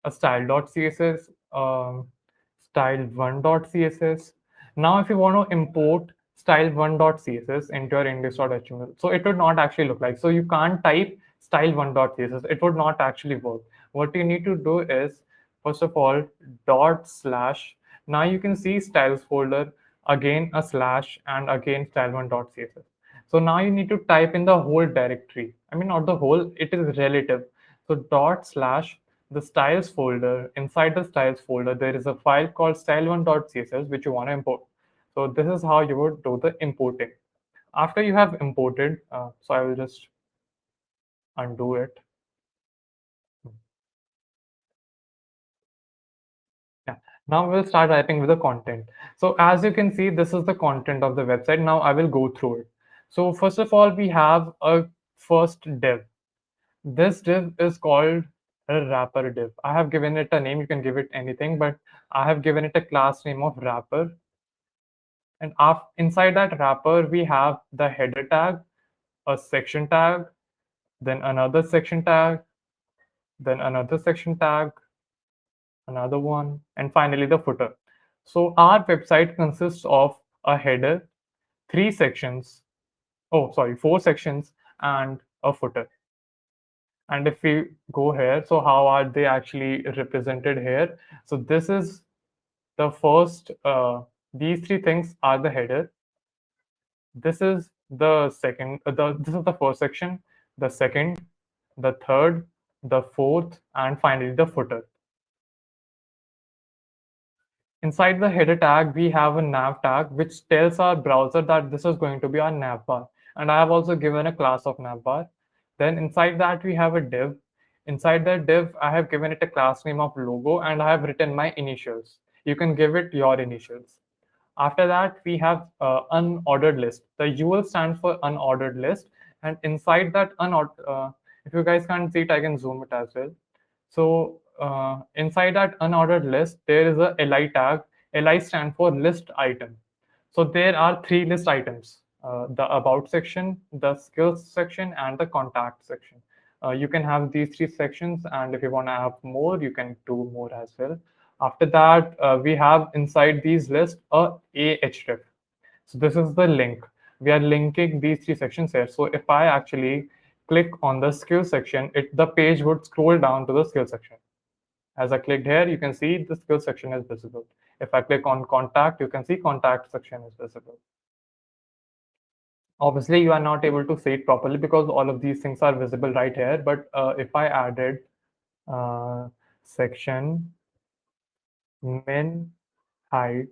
Speaker 2: a style.css, style1.css. Now if you want to import style1.css into your index.html, so it would not actually look like, so you can't type style1.css, it would not actually work. What you need to do is, first of all, dot slash, now you can see styles folder, again a slash, and again style1.css. So now you need to type in the whole directory. I mean, not the whole, it is relative. So dot slash the styles folder. Inside the styles folder, there is a file called style1.css which you want to import. So this is how you would do the importing. After you have imported, so I will just undo it. Yeah. Now we'll start typing with the content. So as you can see, this is the content of the website. Now I will go through it. So first of all, we have a first div. This div is called a wrapper div. I have given it a name. You can give it anything, but I have given it a class name of wrapper. And inside that wrapper, we have the header tag, a section tag, then another section tag, then another section tag, another one, and finally the footer. So our website consists of a header, three sections, oh, sorry, four sections, and a footer. And if we go here, so how are they actually represented here? So this is the first, these three things are the header. This is the second, this is the first section, the second, the third, the fourth, and finally the footer. Inside the header tag, we have a nav tag, which tells our browser that this is going to be our nav bar. And I have also given a class of nav bar. Then inside that, we have a div. Inside that div, I have given it a class name of logo, and I have written my initials. You can give it your initials. After that, we have unordered list. The UL stands for unordered list. And inside that unordered, if you guys can't see it, I can zoom it as well. So inside that unordered list, there is a li tag. Li stands for list item. So there are three list items, the about section, the skills section, and the contact section. You can have these three sections, and if you want to have more, you can do more as well. After that, we have inside these lists a href. So this is the link. We are linking these three sections here. So if I actually click on the skill section, the page would scroll down to the skill section. As I clicked here, you can see the skill section is visible. If I click on contact, you can see contact section is visible. Obviously, you are not able to see it properly because all of these things are visible right here. But if I added section min height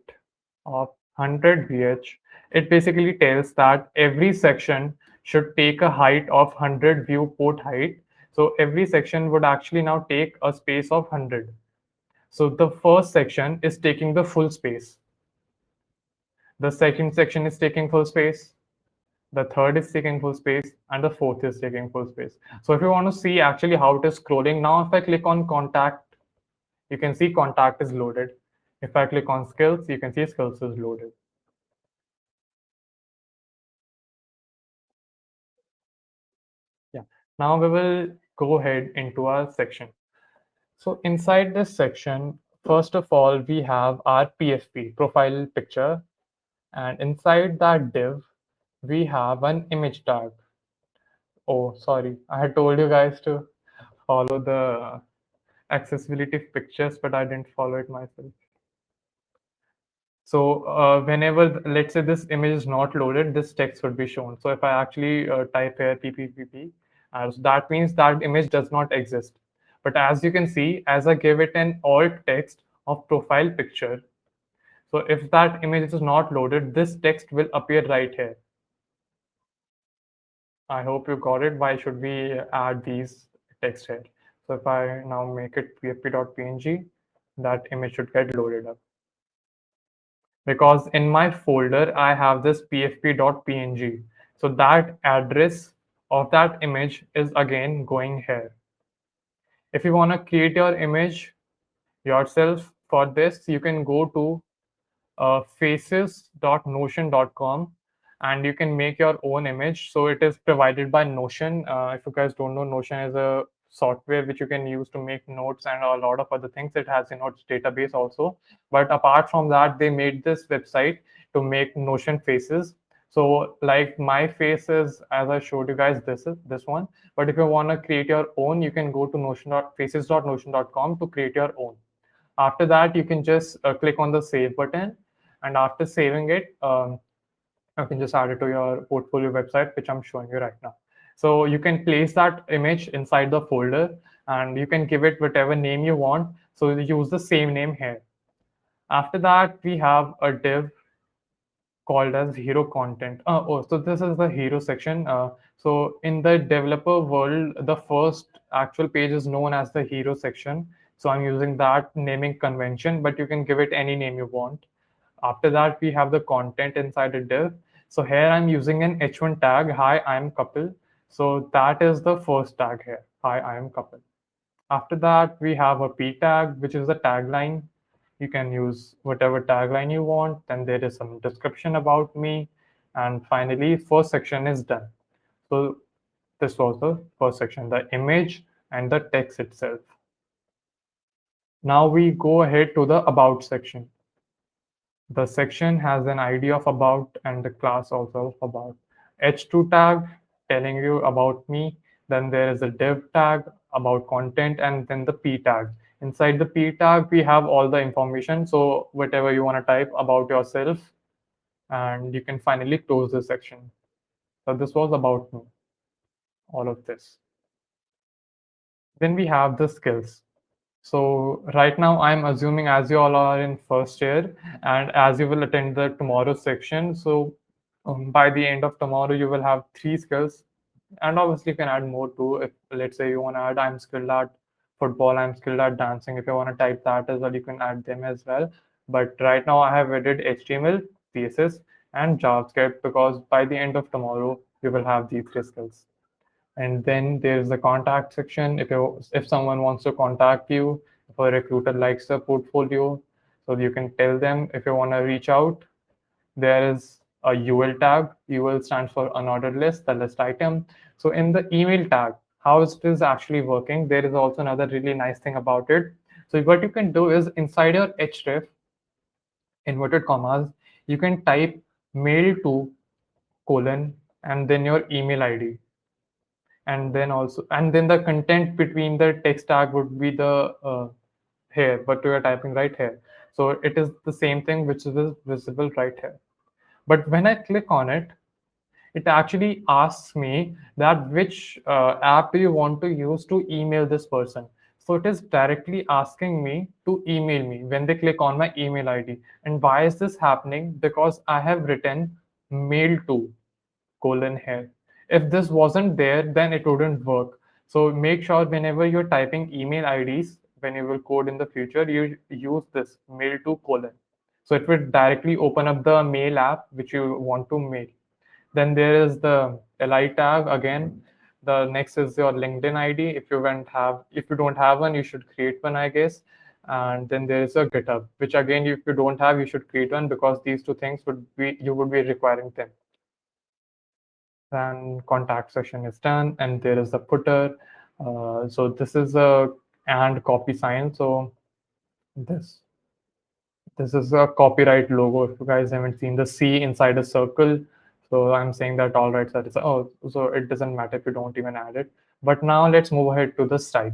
Speaker 2: of 100 VH, it basically tells that every section should take a height of 100 viewport height. So every section would actually now take a space of 100. So the first section is taking the full space. The second section is taking full space. The third is taking full space, and the fourth is taking full space. So if you want to see actually how it is scrolling, now if I click on contact, you can see contact is loaded. If I click on skills, you can see skills is loaded. Now we will go ahead into our section. So inside this section, first of all, we have our PFP, profile picture, and inside that div, we have an image tag. Oh, sorry, I had told you guys to follow the accessibility pictures, but I didn't follow it myself. So whenever, let's say this image is not loaded, this text would be shown. So if I actually type here PPPP, so that means that image does not exist. But as you can see, as I give it an alt text of profile picture, so if that image is not loaded, this text will appear right here. I hope you got it. Why should we add these text here? So if I now make it php.png, that image should get loaded up. Because in my folder, I have this pfp.png. So that address of that image is again going here. If you want to create your image yourself for this, you can go to faces.notion.com and you can make your own image. So it is provided by Notion. If you guys don't know, Notion is a software which you can use to make notes and a lot of other things. It has a notes database also. But apart from that, they made this website to make Notion faces. So like my face is, as I showed you guys, this is this one. But if you want to create your own, you can go to faces.notion.com to create your own. After that, you can just click on the save button, and after saving it, you can just add it to your portfolio website, which I'm showing you right now. So you can place that image inside the folder, and you can give it whatever name you want. So you use the same name here. After that, we have a div called as hero content. So this is the hero section. So in the developer world, the first actual page is known as the hero section. So I'm using that naming convention, but you can give it any name you want. After that, we have the content inside a div. So here I'm using an h1 tag. Hi, I'm Kapil. So that is the first tag here. Hi, I am Kapil. After that, we have a p tag, which is the tagline. You can use whatever tagline you want. Then there is some description about me. And finally, first section is done. So this was the first section, the image and the text itself. Now we go ahead to the about section. The section has an ID of about and the class also of about. H2 tag telling you about me. Then there is a div tag about content and then the P tag. Inside the P tag, we have all the information. So whatever you want to type about yourself, and you can finally close this section. So this was about me, all of this. Then we have the skills. So right now I'm assuming as you all are in first year and as you will attend the tomorrow section, so by the end of tomorrow you will have 3 skills, and obviously you can add more too. If let's say you want to add I'm skilled at football, I'm skilled at dancing, if you want to type that as well, you can add them as well. But right now I have added HTML, CSS, and JavaScript because by the end of tomorrow you will have these 3 skills. And then there's the contact section. If someone wants to contact you, if a recruiter likes the portfolio, so you can tell them if you want to reach out. There is a UL tag. UL stands for unordered list, the list item. So in the email tag, how it is actually working, there is also another really nice thing about it. So what you can do is inside your href, inverted commas, you can type mail to colon and then your email ID, and then the content between the text tag would be the here what we are typing right here. So it is the same thing which is visible right here. But when I click on it, it actually asks me that which app do you want to use to email this person. So it is directly asking me to email me when they click on my email ID. And why is this happening? Because I have written mail to colon here. If this wasn't there, then it wouldn't work. So make sure whenever you're typing email IDs, when you will code in the future, you use this mail to colon. So it will directly open up the mail app which you want to mail. Then there is the li tag again. The next is your LinkedIn ID. If you don't have one, you should create one, I guess. And then there is a GitHub, which again, if you don't have, you should create one because these two things you would be requiring them. Then contact section is done, and there is the footer. So this is a and copy sign. So this this is a copyright logo. If you guys haven't seen the C inside a circle, so I'm saying that all rights are, oh, so it doesn't matter if you don't even add it. But now let's move ahead to the style.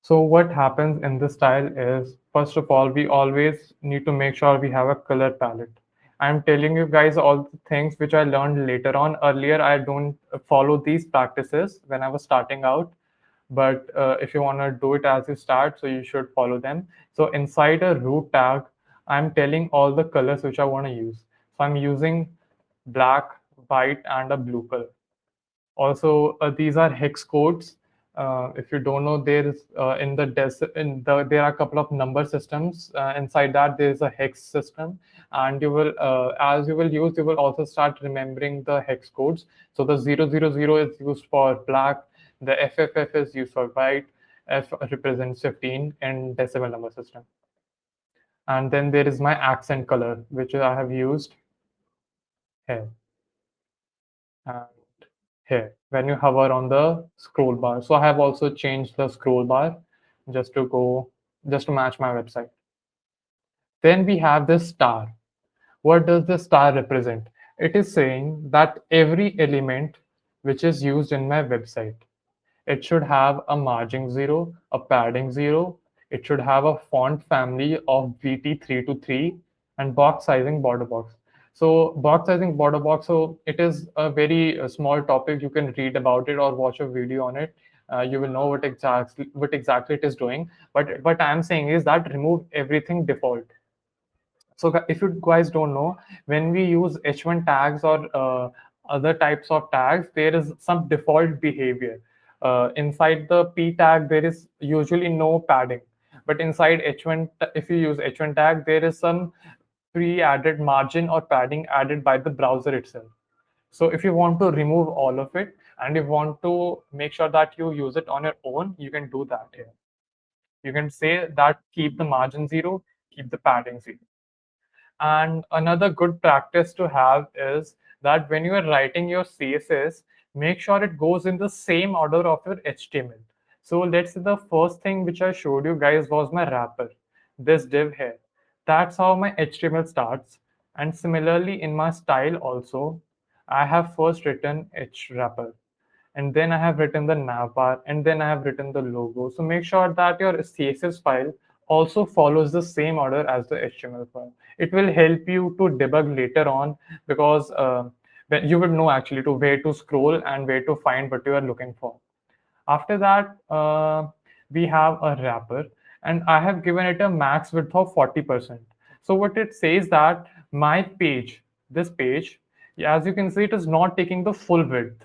Speaker 2: So what happens in this style is, first of all, we always need to make sure we have a color palette. I'm telling you guys all the things which I learned later on. Earlier, I don't follow these practices when I was starting out. But if you want to do it as you start, so you should follow them. So inside a root tag, I'm telling all the colors which I want to use. So I'm using black, white, and a blue color. Also, these are hex codes. If you don't know, there is there are a couple of number systems. Inside that, there is a hex system, and you will as you will use, you will also start remembering the hex codes. So the 000 is used for black, the FFF is used for white, F represents 15 in decimal number system, and then there is my accent color, which I have used here. And here when you hover on the scroll bar. So I have also changed the scroll bar just to go just to match my website. Then we have this star. What does the star represent? It is saying that every element which is used in my website, it should have a margin 0, a padding 0. It should have a font family of VT3 to 3 and box sizing border box. So box sizing border box, so it is a very small topic. You can read about it or watch a video on it. You will know what exactly it is doing. But what I'm saying is that remove everything default. So if you guys don't know, when we use H1 tags or other types of tags, there is some default behavior. Inside the P tag, there is usually no padding. But inside H1, if you use H1 tag, there is some pre-added margin or padding added by the browser itself. So if you want to remove all of it and you want to make sure that you use it on your own, you can do that here. You can say that keep the margin 0, keep the padding 0. And another good practice to have is that when you are writing your CSS, make sure it goes in the same order of your HTML. So let's say the first thing which I showed you guys was my wrapper, this div here. That's how my HTML starts. And similarly in my style also, I have first written H wrapper, and then I have written the navbar, and then I have written the logo. So make sure that your CSS file also follows the same order as the HTML file. It will help you to debug later on, because you would know actually to where to scroll and where to find what you are looking for. After that, we have a wrapper, and I have given it a max width of 40%. So what it says that my page, this page, as you can see, it is not taking the full width.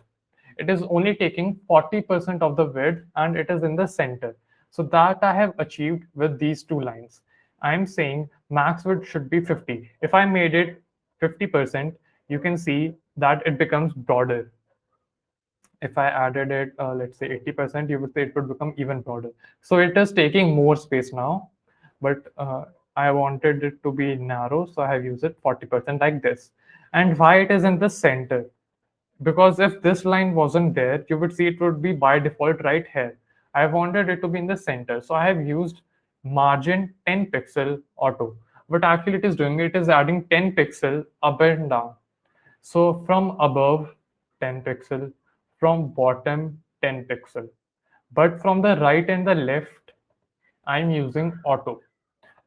Speaker 2: It is only taking 40% of the width, and it is in the center. So that I have achieved with these two lines. I'm saying max width should be 50. If I made it 50%, you can see that it becomes broader. If I added it, let's say 80%, you would say it would become even broader. So it is taking more space now, but I wanted it to be narrow, so I have used it 40% like this. And why it is in the center? Because if this line wasn't there, you would see it would be by default right here. I wanted it to be in the center, so I have used margin 10 pixel auto. But actually it is doing, it is adding 10 pixel up and down. So from above 10 pixel, from bottom 10 pixel. But from the right and the left, I'm using auto.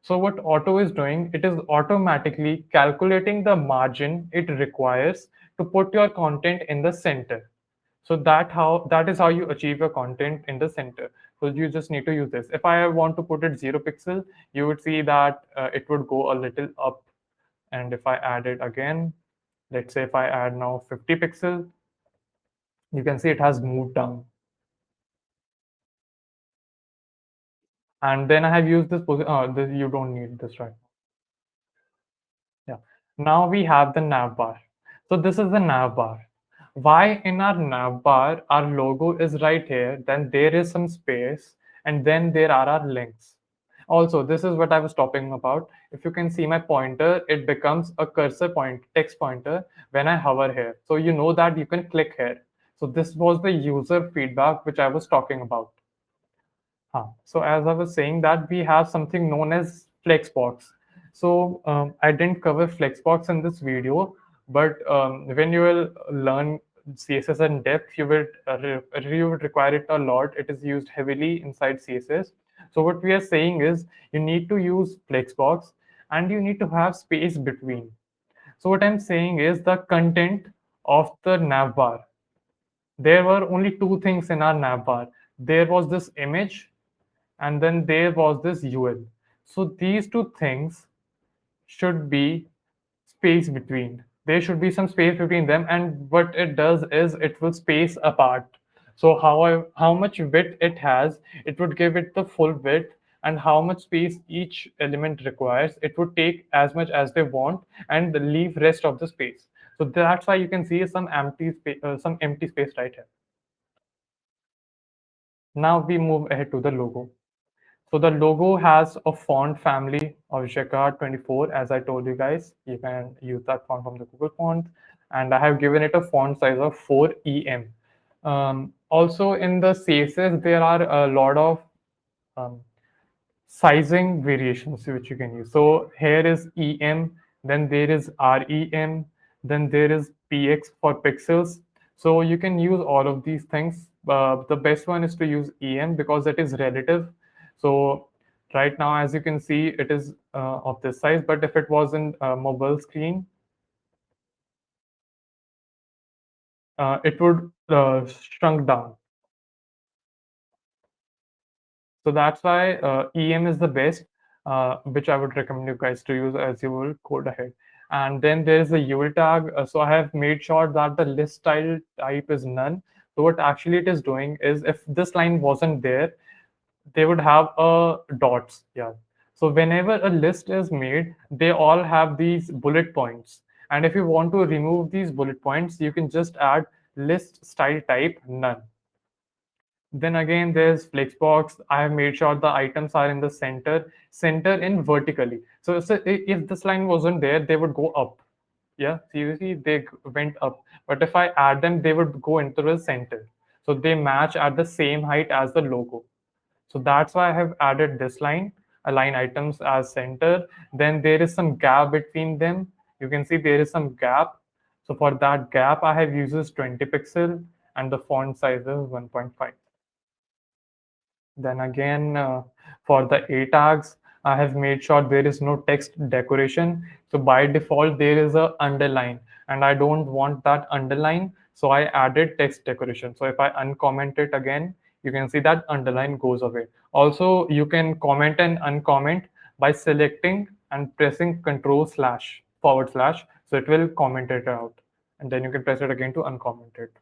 Speaker 2: So what auto is doing, it is automatically calculating the margin it requires to put your content in the center. So that is how you achieve your content in the center. So you just need to use this. If I want to put it 0 pixel, you would see that it would go a little up. And if I add it again, let's say if I add now 50 pixel, you can see it has moved down. And then I have used this position. Oh, you don't need this right now. Yeah. Now we have the nav bar. So this is the nav bar. Why in our nav bar, our logo is right here, then there is some space, and then there are our links. Also, this is what I was talking about. If you can see my pointer, it becomes a cursor point, text pointer when I hover here. So you know that you can click here. So this was the user feedback which I was talking about. So as I was saying that we have something known as Flexbox. So I didn't cover Flexbox in this video, but when you will learn CSS in depth, you would require it a lot. It is used heavily inside CSS. So what we are saying is you need to use Flexbox and you need to have space between. So what I'm saying is the content of the navbar. There were only two things in our navbar. There was this image and then there was this UL. So these two things should be space between. There should be some space between them, and what it does is it will space apart. So how much width it has, it would give it the full width, and how much space each element requires, it would take as much as they want and leave rest of the space. So that's why you can see some empty space right here. Now we move ahead to the logo. So the logo has a font family of Jacquard 24. As I told you guys, you can use that font from the Google font. And I have given it a font size of 4 EM. Also in the CSS, there are a lot of um, sizing variations which you can use. So here is EM, then there is REM, then there is PX for pixels. So you can use all of these things. The best one is to use EM because it is relative. So right now, as you can see, it is of this size, but if it was in mobile screen, it would shrunk down. So that's why EM is the best, which I would recommend you guys to use as you will code ahead. And then there is the UL tag. So I have made sure that the list style type is none. So what actually it is doing is if this line wasn't there, they would have a dots. Yeah. So whenever a list is made, they all have these bullet points. And if you want to remove these bullet points, you can just add list style type none. Then again, there's Flexbox. I have made sure the items are in the center in vertically. So if this line wasn't there, they would go up. Yeah, seriously, they went up. But if I add them, they would go into the center. So they match at the same height as the logo. So that's why I have added this line, align items as center. Then there is some gap between them. You can see there is some gap. So for that gap, I have uses 20 pixel and the font size is 1.5. Then again, for the A tags, I have made sure there is no text decoration. So by default, there is a underline and I don't want that underline. So I added text decoration. So if I uncomment it again, you can see that underline goes away. Also, you can comment and uncomment by selecting and pressing Control//. So it will comment it out. And then you can press it again to uncomment it.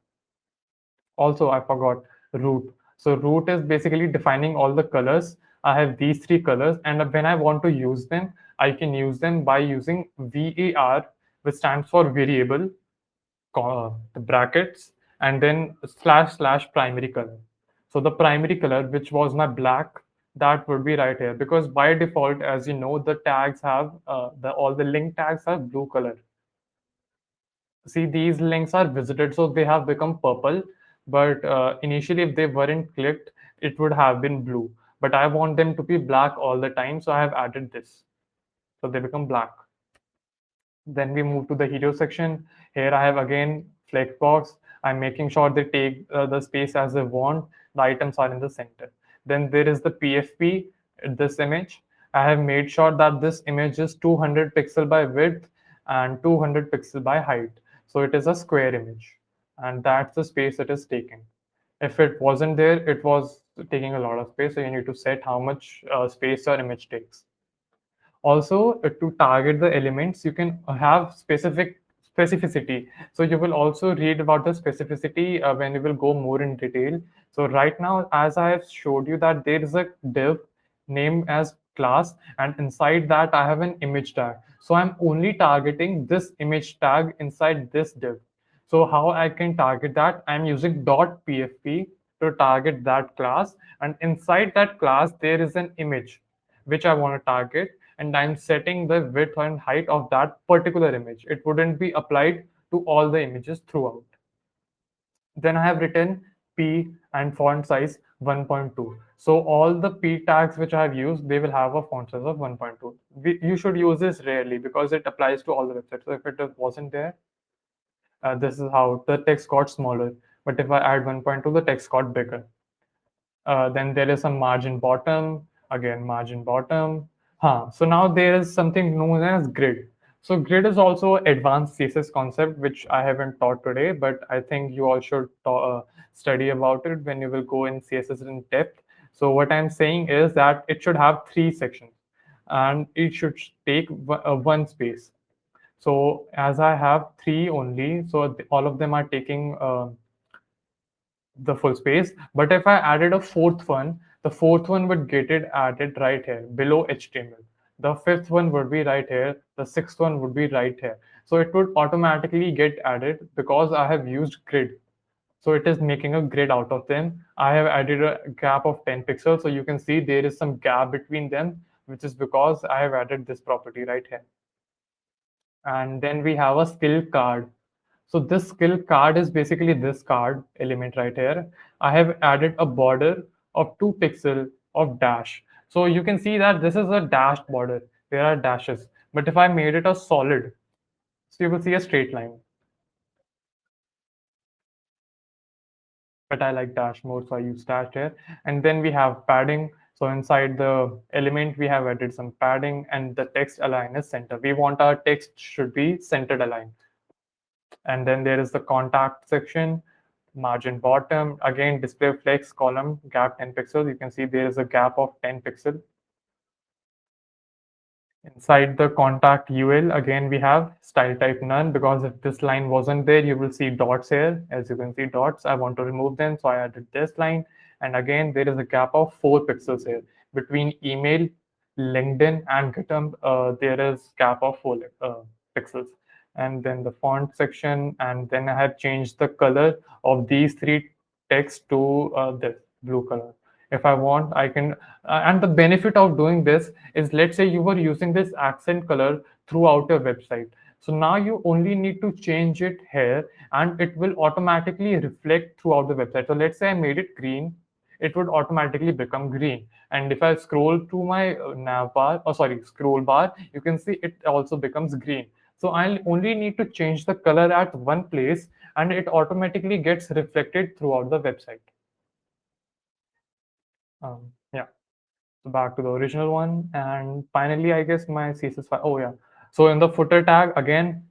Speaker 2: Also, I forgot root. So root is basically defining all the colors. I have these three colors, and when I want to use them, I can use them by using VAR, which stands for variable, the brackets, and then / primary color. So the primary color, which was my black, that would be right here because by default, as you know, the tags have the all the link tags have blue color. See, these links are visited, so they have become purple, but initially if they weren't clicked, it would have been blue, but I want them to be black all the time, so I have added this, so they become black. Then we move to the hero section. Here I have again flexbox. I'm making sure they take the space as they want. The items are in the center. Then there is the PFP, this image. I have made sure that this image is 200 pixel by width and 200 pixel by height. So it is a square image, and that's the space it is taking. If it wasn't there, it was taking a lot of space. So you need to set how much space your image takes. Also, to target the elements, you can have specificity. So you will also read about the specificity when you will go more in detail. So right now, as I have showed you that there is a div named as class, and inside that I have an image tag. So I'm only targeting this image tag inside this div. So how I can target that? I'm using .pfp to target that class, and inside that class there is an image. which I want to target, and I'm setting the width and height of that particular image. It wouldn't be applied to all the images throughout. Then I have written P and font size 1.2. So all the P tags which I have used, they will have a font size of 1.2. You should use this rarely because it applies to all the websites. So if it wasn't there, this is how the text got smaller. But if I add 1.2, the text got bigger. Then there is some margin bottom, again margin bottom. So now there is something known as grid. So grid is also advanced CSS concept, which I haven't taught today, but I think you all should study about it when you will go in CSS in depth. So what I'm saying is that it should have three sections and it should take one space. So as I have three only, so all of them are taking the full space. But if I added a fourth one, the fourth one would get it added right here below HTML. The fifth one would be right here. The sixth one would be right here. So it would automatically get added because I have used grid. So it is making a grid out of them. I have added a gap of 10 pixels. So you can see there is some gap between them, which is because I have added this property right here. And then we have a skill card. So this skill card is basically this card element right here. I have added a border of 2 pixel of dash. So you can see that this is a dashed border. There are dashes. But if I made it a solid, so you will see a straight line. But I like dash more, so I use dash here. And then we have padding. So inside the element, we have added some padding, and the text align is center. We want our text should be centered aligned. And then there is the contact section, margin bottom, again display flex column gap 10 pixels. You can see there is a gap of 10 pixel. Inside the contact UL, again we have style type none, because if this line wasn't there, you will see dots here. As you can see dots, I want to remove them, so I added this line. And again there is a gap of 4 pixels here between email, LinkedIn and GitHub. There is gap of 4 pixels. And then the font section, and then I have changed the color of these three text to this blue color. If I want, I can. And the benefit of doing this is, let's say you were using this accent color throughout your website. So now you only need to change it here and it will automatically reflect throughout the website. So let's say I made it green, it would automatically become green. And if I scroll to my nav bar, or sorry, scroll bar, you can see it also becomes green. So I only need to change the color at one place and it automatically gets reflected throughout the website. Yeah. So back to the original one. And finally, I guess my CSS file. Oh, yeah. So in the footer tag, again,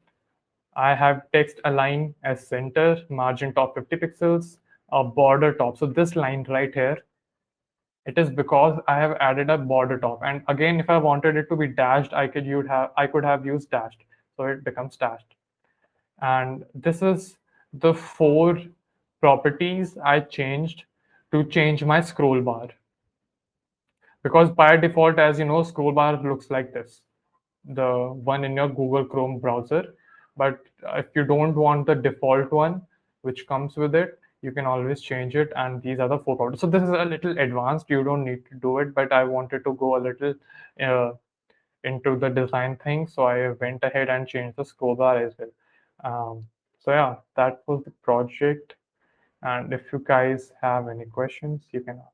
Speaker 2: I have text align as center, margin top 50 pixels, a border top. So this line right here, it is because I have added a border top. And again, if I wanted it to be dashed, I could have used dashed. So it becomes dashed. And this is the 4 properties I changed to change my scroll bar, because by default, as you know, scroll bar looks like this, the one in your Google Chrome browser. But if you don't want the default one which comes with it, you can always change it. And these are the 4 properties. So this is a little advanced, you don't need to do it, but I wanted to go a little uh, into the design thing, so I went ahead and changed the scroll bar as well. So yeah, that was the project. And if you guys have any questions, you can ask.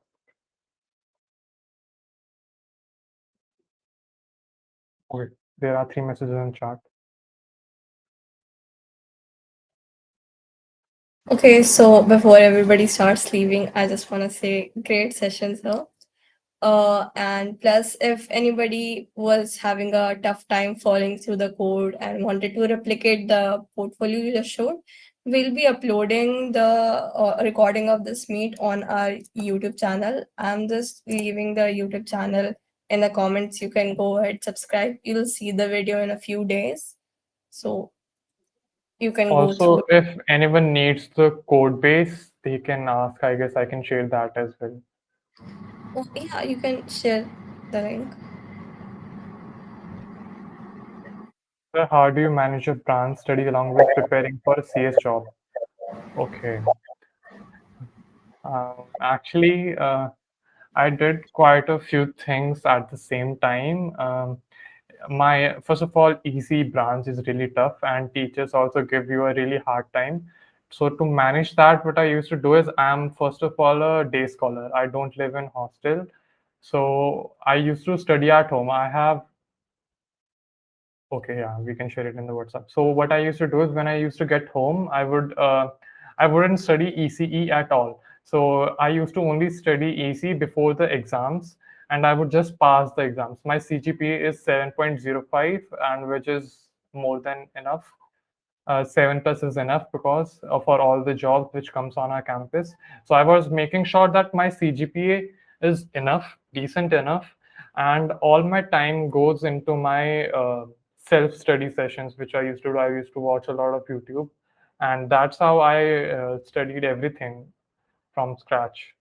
Speaker 2: Okay, there are 3 messages in chat.
Speaker 1: Okay, so before everybody starts leaving, I just want to say great session, sir. And plus, if anybody was having a tough time following through the code and wanted to replicate the portfolio you just showed, we'll be uploading the recording of this meet on our YouTube channel. I'm just leaving the YouTube channel in the comments. You can go ahead, subscribe. You'll see the video in a few days. So you can go through
Speaker 2: Also,
Speaker 1: it.
Speaker 2: if anyone needs the code base, they can ask. I guess I can share that as well.
Speaker 1: Oh, yeah, you can share the link.
Speaker 2: So how do you manage your brand studies along with preparing for a CS job? Okay. Actually, I did quite a few things at the same time. My first of all, easy branch is really tough, and teachers also give you a really hard time. So to manage that, what I used to do is I'm first of all a day scholar. I don't live in hostel, so I used to study at home. I have Okay, yeah, we can share it in the WhatsApp. So what I used to do is when I used to get home, I wouldn't study ECE at all. So I used to only study EC before the exams, and I would just pass the exams. My CGPA is 7.05, and which is more than enough. 7+ is enough because for all the jobs which comes on our campus. So I was making sure that my CGPA is enough, decent enough, and all my time goes into my self-study sessions, which I used to do. I used to watch a lot of YouTube, and that's how I studied everything from scratch.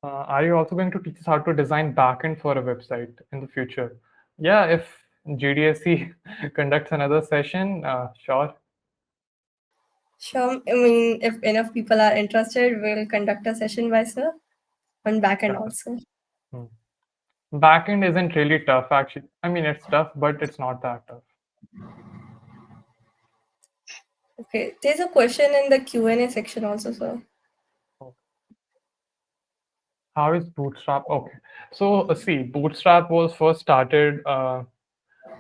Speaker 2: Are you also going to teach us how to design backend for a website in the future? Yeah, if GDSC conducts another session, sure.
Speaker 1: Sure. I mean, if enough people are interested, we'll conduct a session by sir on backend
Speaker 2: Yeah.
Speaker 1: also.
Speaker 2: Hmm. Backend isn't really tough, actually. I mean, it's tough, but it's not that tough.
Speaker 1: Okay. There's a question in the Q&A section also, sir.
Speaker 2: Oh. How is Bootstrap? Okay. So, see, Bootstrap was first started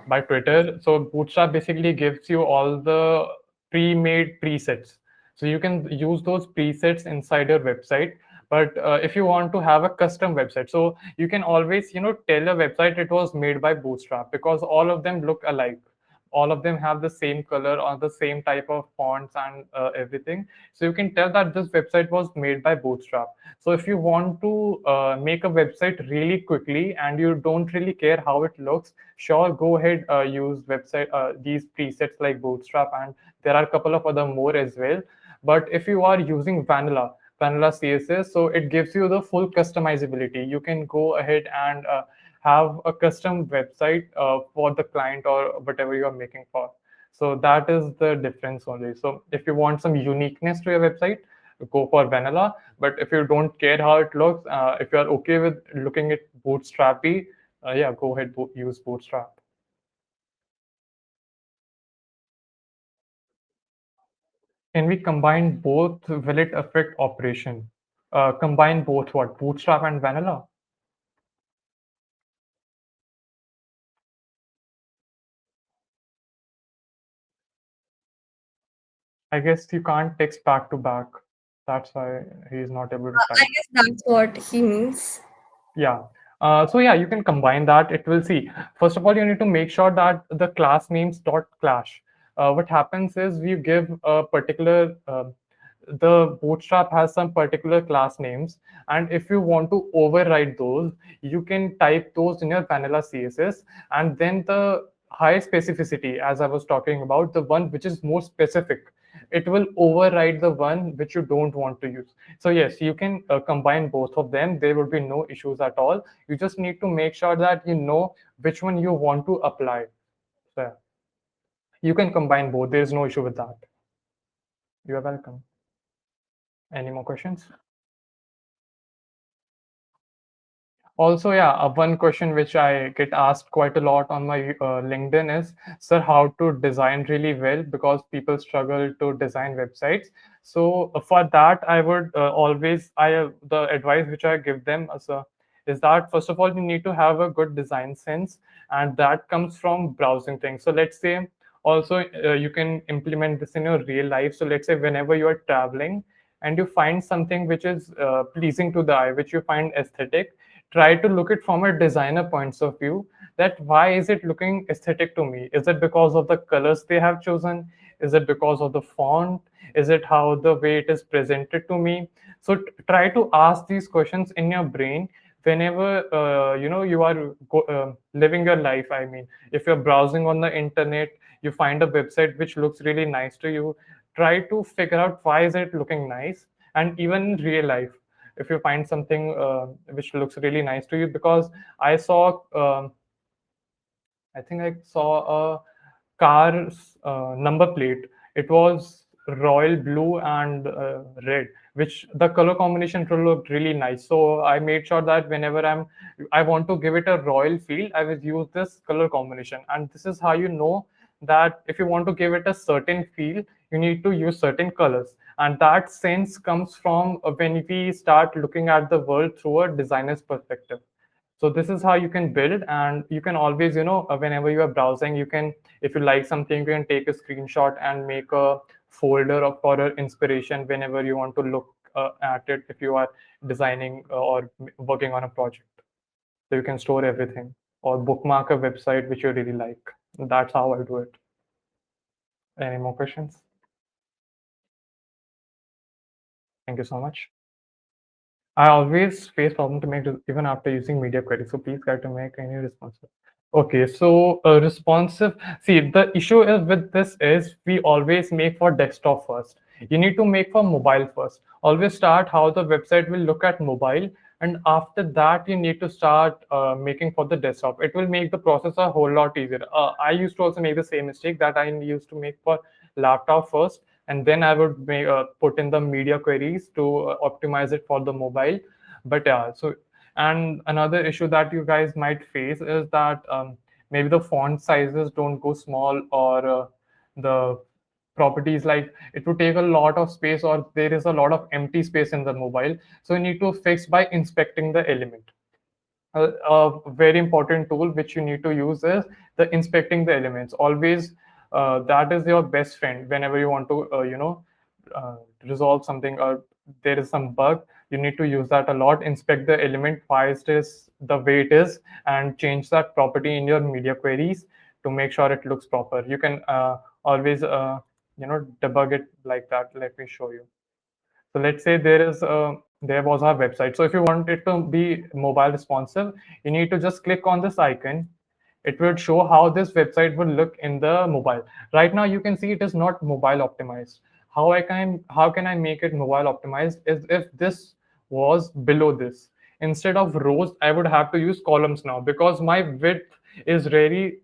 Speaker 2: by Twitter. So Bootstrap basically gives you all the pre-made presets. So you can use those presets inside your website. But if you want to have a custom website, so you can always, tell a website it was made by Bootstrap because all of them look alike. All of them have the same color or the same type of fonts and everything. So you can tell that this website was made by Bootstrap. So if you want to make a website really quickly and you don't really care how it looks, sure, go ahead, use website these presets like Bootstrap, and there are a couple of other more as well. But if you are using vanilla CSS, so it gives you the full customizability. You can go ahead and have a custom website for the client or whatever you are making for. So that is the difference only. So if you want some uniqueness to your website, go for vanilla. But if you don't care how it looks, if you are okay with looking at bootstrappy, yeah, go ahead, use bootstrap. Can we combine both? Will it affect operation? Combine both what? Bootstrap and vanilla? I guess you can't text back to back. That's why he is not able to
Speaker 1: I
Speaker 2: type.
Speaker 1: guess that's what he means.
Speaker 2: Yeah. So yeah, you can combine that. It will see. First of all, you need to make sure that the class names dot clash. What happens is we give a particular the bootstrap has some particular class names, and if you want to override those, you can type those in your vanilla CSS, and then the high specificity, as I was talking about, the one which is more specific, it will override the one which you don't want to use. So yes, you can combine both of them. There will be no issues at all. You just need to make sure that you know which one you want to apply. So yeah, you can combine both. There is no issue with that. You are welcome. Any more questions? Also, yeah, one question which I get asked quite a lot on my LinkedIn is, sir, how to design really well, because people struggle to design websites. So for that, I would always, the advice which I give them is that first of all, you need to have a good design sense, and that comes from browsing things. So let's say also you can implement this in your real life. So let's say whenever you are traveling and you find something which is pleasing to the eye, which you find aesthetic, try to look it from a designer points of view, that why is it looking aesthetic to me? Is it because of the colors they have chosen? Is it because of the font? Is it how the way it is presented to me? So try to ask these questions in your brain whenever you are living your life. I mean, if you're browsing on the internet, you find a website which looks really nice to you, try to figure out why is it looking nice. And even in real life, if you find something which looks really nice to you, because I saw I think I saw a car's number plate. It was royal blue and red, which the color combination looked really nice. So I made sure that whenever I want to give it a royal feel, I will use this color combination. And this is how you know that if you want to give it a certain feel, you need to use certain colors. And that sense comes from when we start looking at the world through a designer's perspective. So this is how you can build, and you can always, whenever you are browsing, you can, if you like something, you can take a screenshot and make a folder of for inspiration whenever you want to look at it, if you are designing or working on a project. So you can store everything or bookmark a website which you really like. That's how I do it. Any more questions? Thank you so much. I always face problem to make even after using media query. So please try to make any responsive. Okay, so responsive. See, the issue is with this is we always make for desktop first. You need to make for mobile first. Always start how the website will look at mobile, and after that you need to start making for the desktop. It will make the process a whole lot easier. I used to also make the same mistake that I used to make for laptop first, and then I would put in the media queries to optimize it for the mobile. But yeah, so and another issue that you guys might face is that maybe the font sizes don't go small, or the properties, like it would take a lot of space, or there is a lot of empty space in the mobile. So you need to fix by inspecting the element. A very important tool which you need to use is the inspecting the elements. Always, that is your best friend whenever you want to uh, resolve something, or there is some bug. You need to use that a lot. Inspect the element, why is this the way it is, and change that property in your media queries to make sure it looks proper. You can always debug it like that. Let me show you. So let's say there was our website. So if you want it to be mobile responsive, you need to just click on this icon. It will show how this website will look in the mobile. Right now you can see it is not mobile optimized. How can I make it mobile optimized is if this was below this. Instead of rows, I would have to use columns now, because my width is very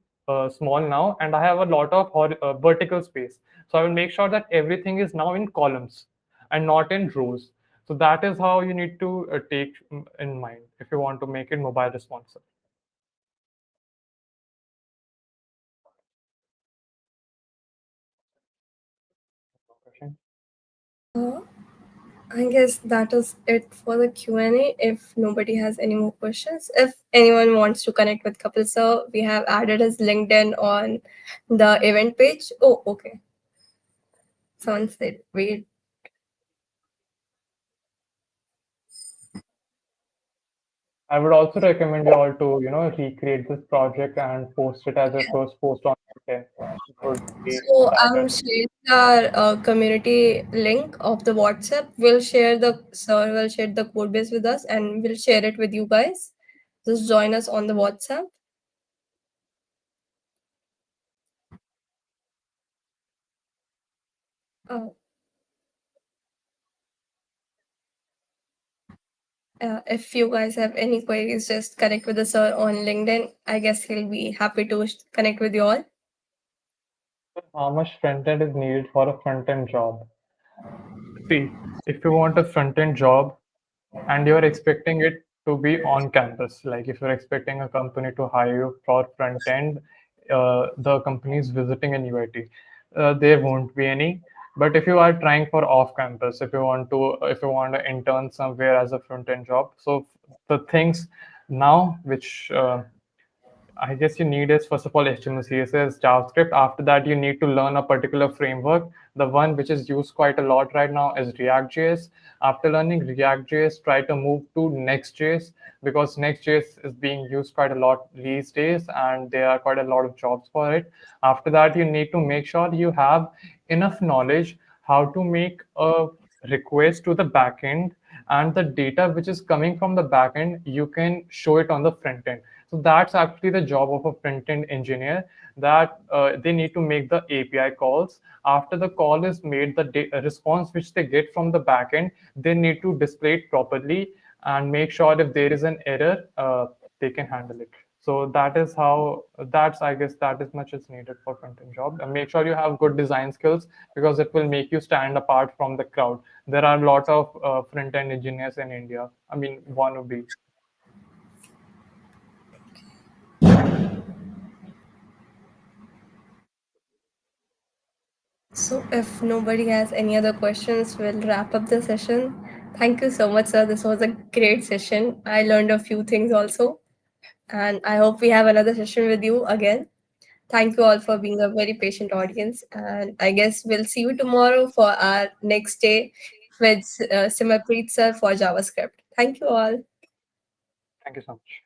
Speaker 2: small now, and I have a lot of vertical space. So I will make sure that everything is now in columns and not in rows. So that is how you need to take in mind if you want to make it mobile responsive. Question?
Speaker 1: Uh, I guess that is it for the Q&A. If nobody has any more questions, if anyone wants to connect with Kapil sir, we have added his LinkedIn on the event page. Oh, okay. Someone said, wait.
Speaker 2: I would also recommend you all to recreate this project and post it as a first post on LinkedIn. It would be
Speaker 1: So I'm
Speaker 2: better.
Speaker 1: sharing our community link of the WhatsApp. We'll share the sir will share the code base with us, and we'll share it with you guys. Just join us on the WhatsApp. Uh, if you guys have any queries, just connect with the sir on LinkedIn. I guess he'll be happy to connect with you all.
Speaker 2: How much front end is needed for a front end job? See, if you want a front end job and you're expecting it to be on campus, like if you're expecting a company to hire you for front end, the company is visiting an UIT, there won't be any. But if you are trying for off campus, if you want to intern somewhere as a front end job, so the things now which I guess you need is first of all HTML, CSS, JavaScript. After that, you need to learn a particular framework. The one which is used quite a lot right now is React.js. After learning React.js, try to move to Next.js, because Next.js is being used quite a lot these days, and there are quite a lot of jobs for it. After that, you need to make sure you have enough knowledge how to make a request to the backend, and the data which is coming from the backend, you can show it on the front end. So that's actually the job of a front end engineer, that they need to make the API calls. After the call is made, the response which they get from the backend, they need to display it properly and make sure if there is an error, they can handle it. So that is how, that's, I guess, that is much is needed for front end job. And make sure you have good design skills, because it will make you stand apart from the crowd. There are a lot of front end engineers in India. I mean, wannabe.
Speaker 1: So, if nobody has any other questions, we'll wrap up the session. Thank you so much, sir. This was a great session. I learned a few things also, and I hope we have another session with you again. Thank you all for being a very patient audience, and I guess we'll see you tomorrow for our next day with Simmerpreet sir for JavaScript. Thank you all.
Speaker 2: Thank you so much.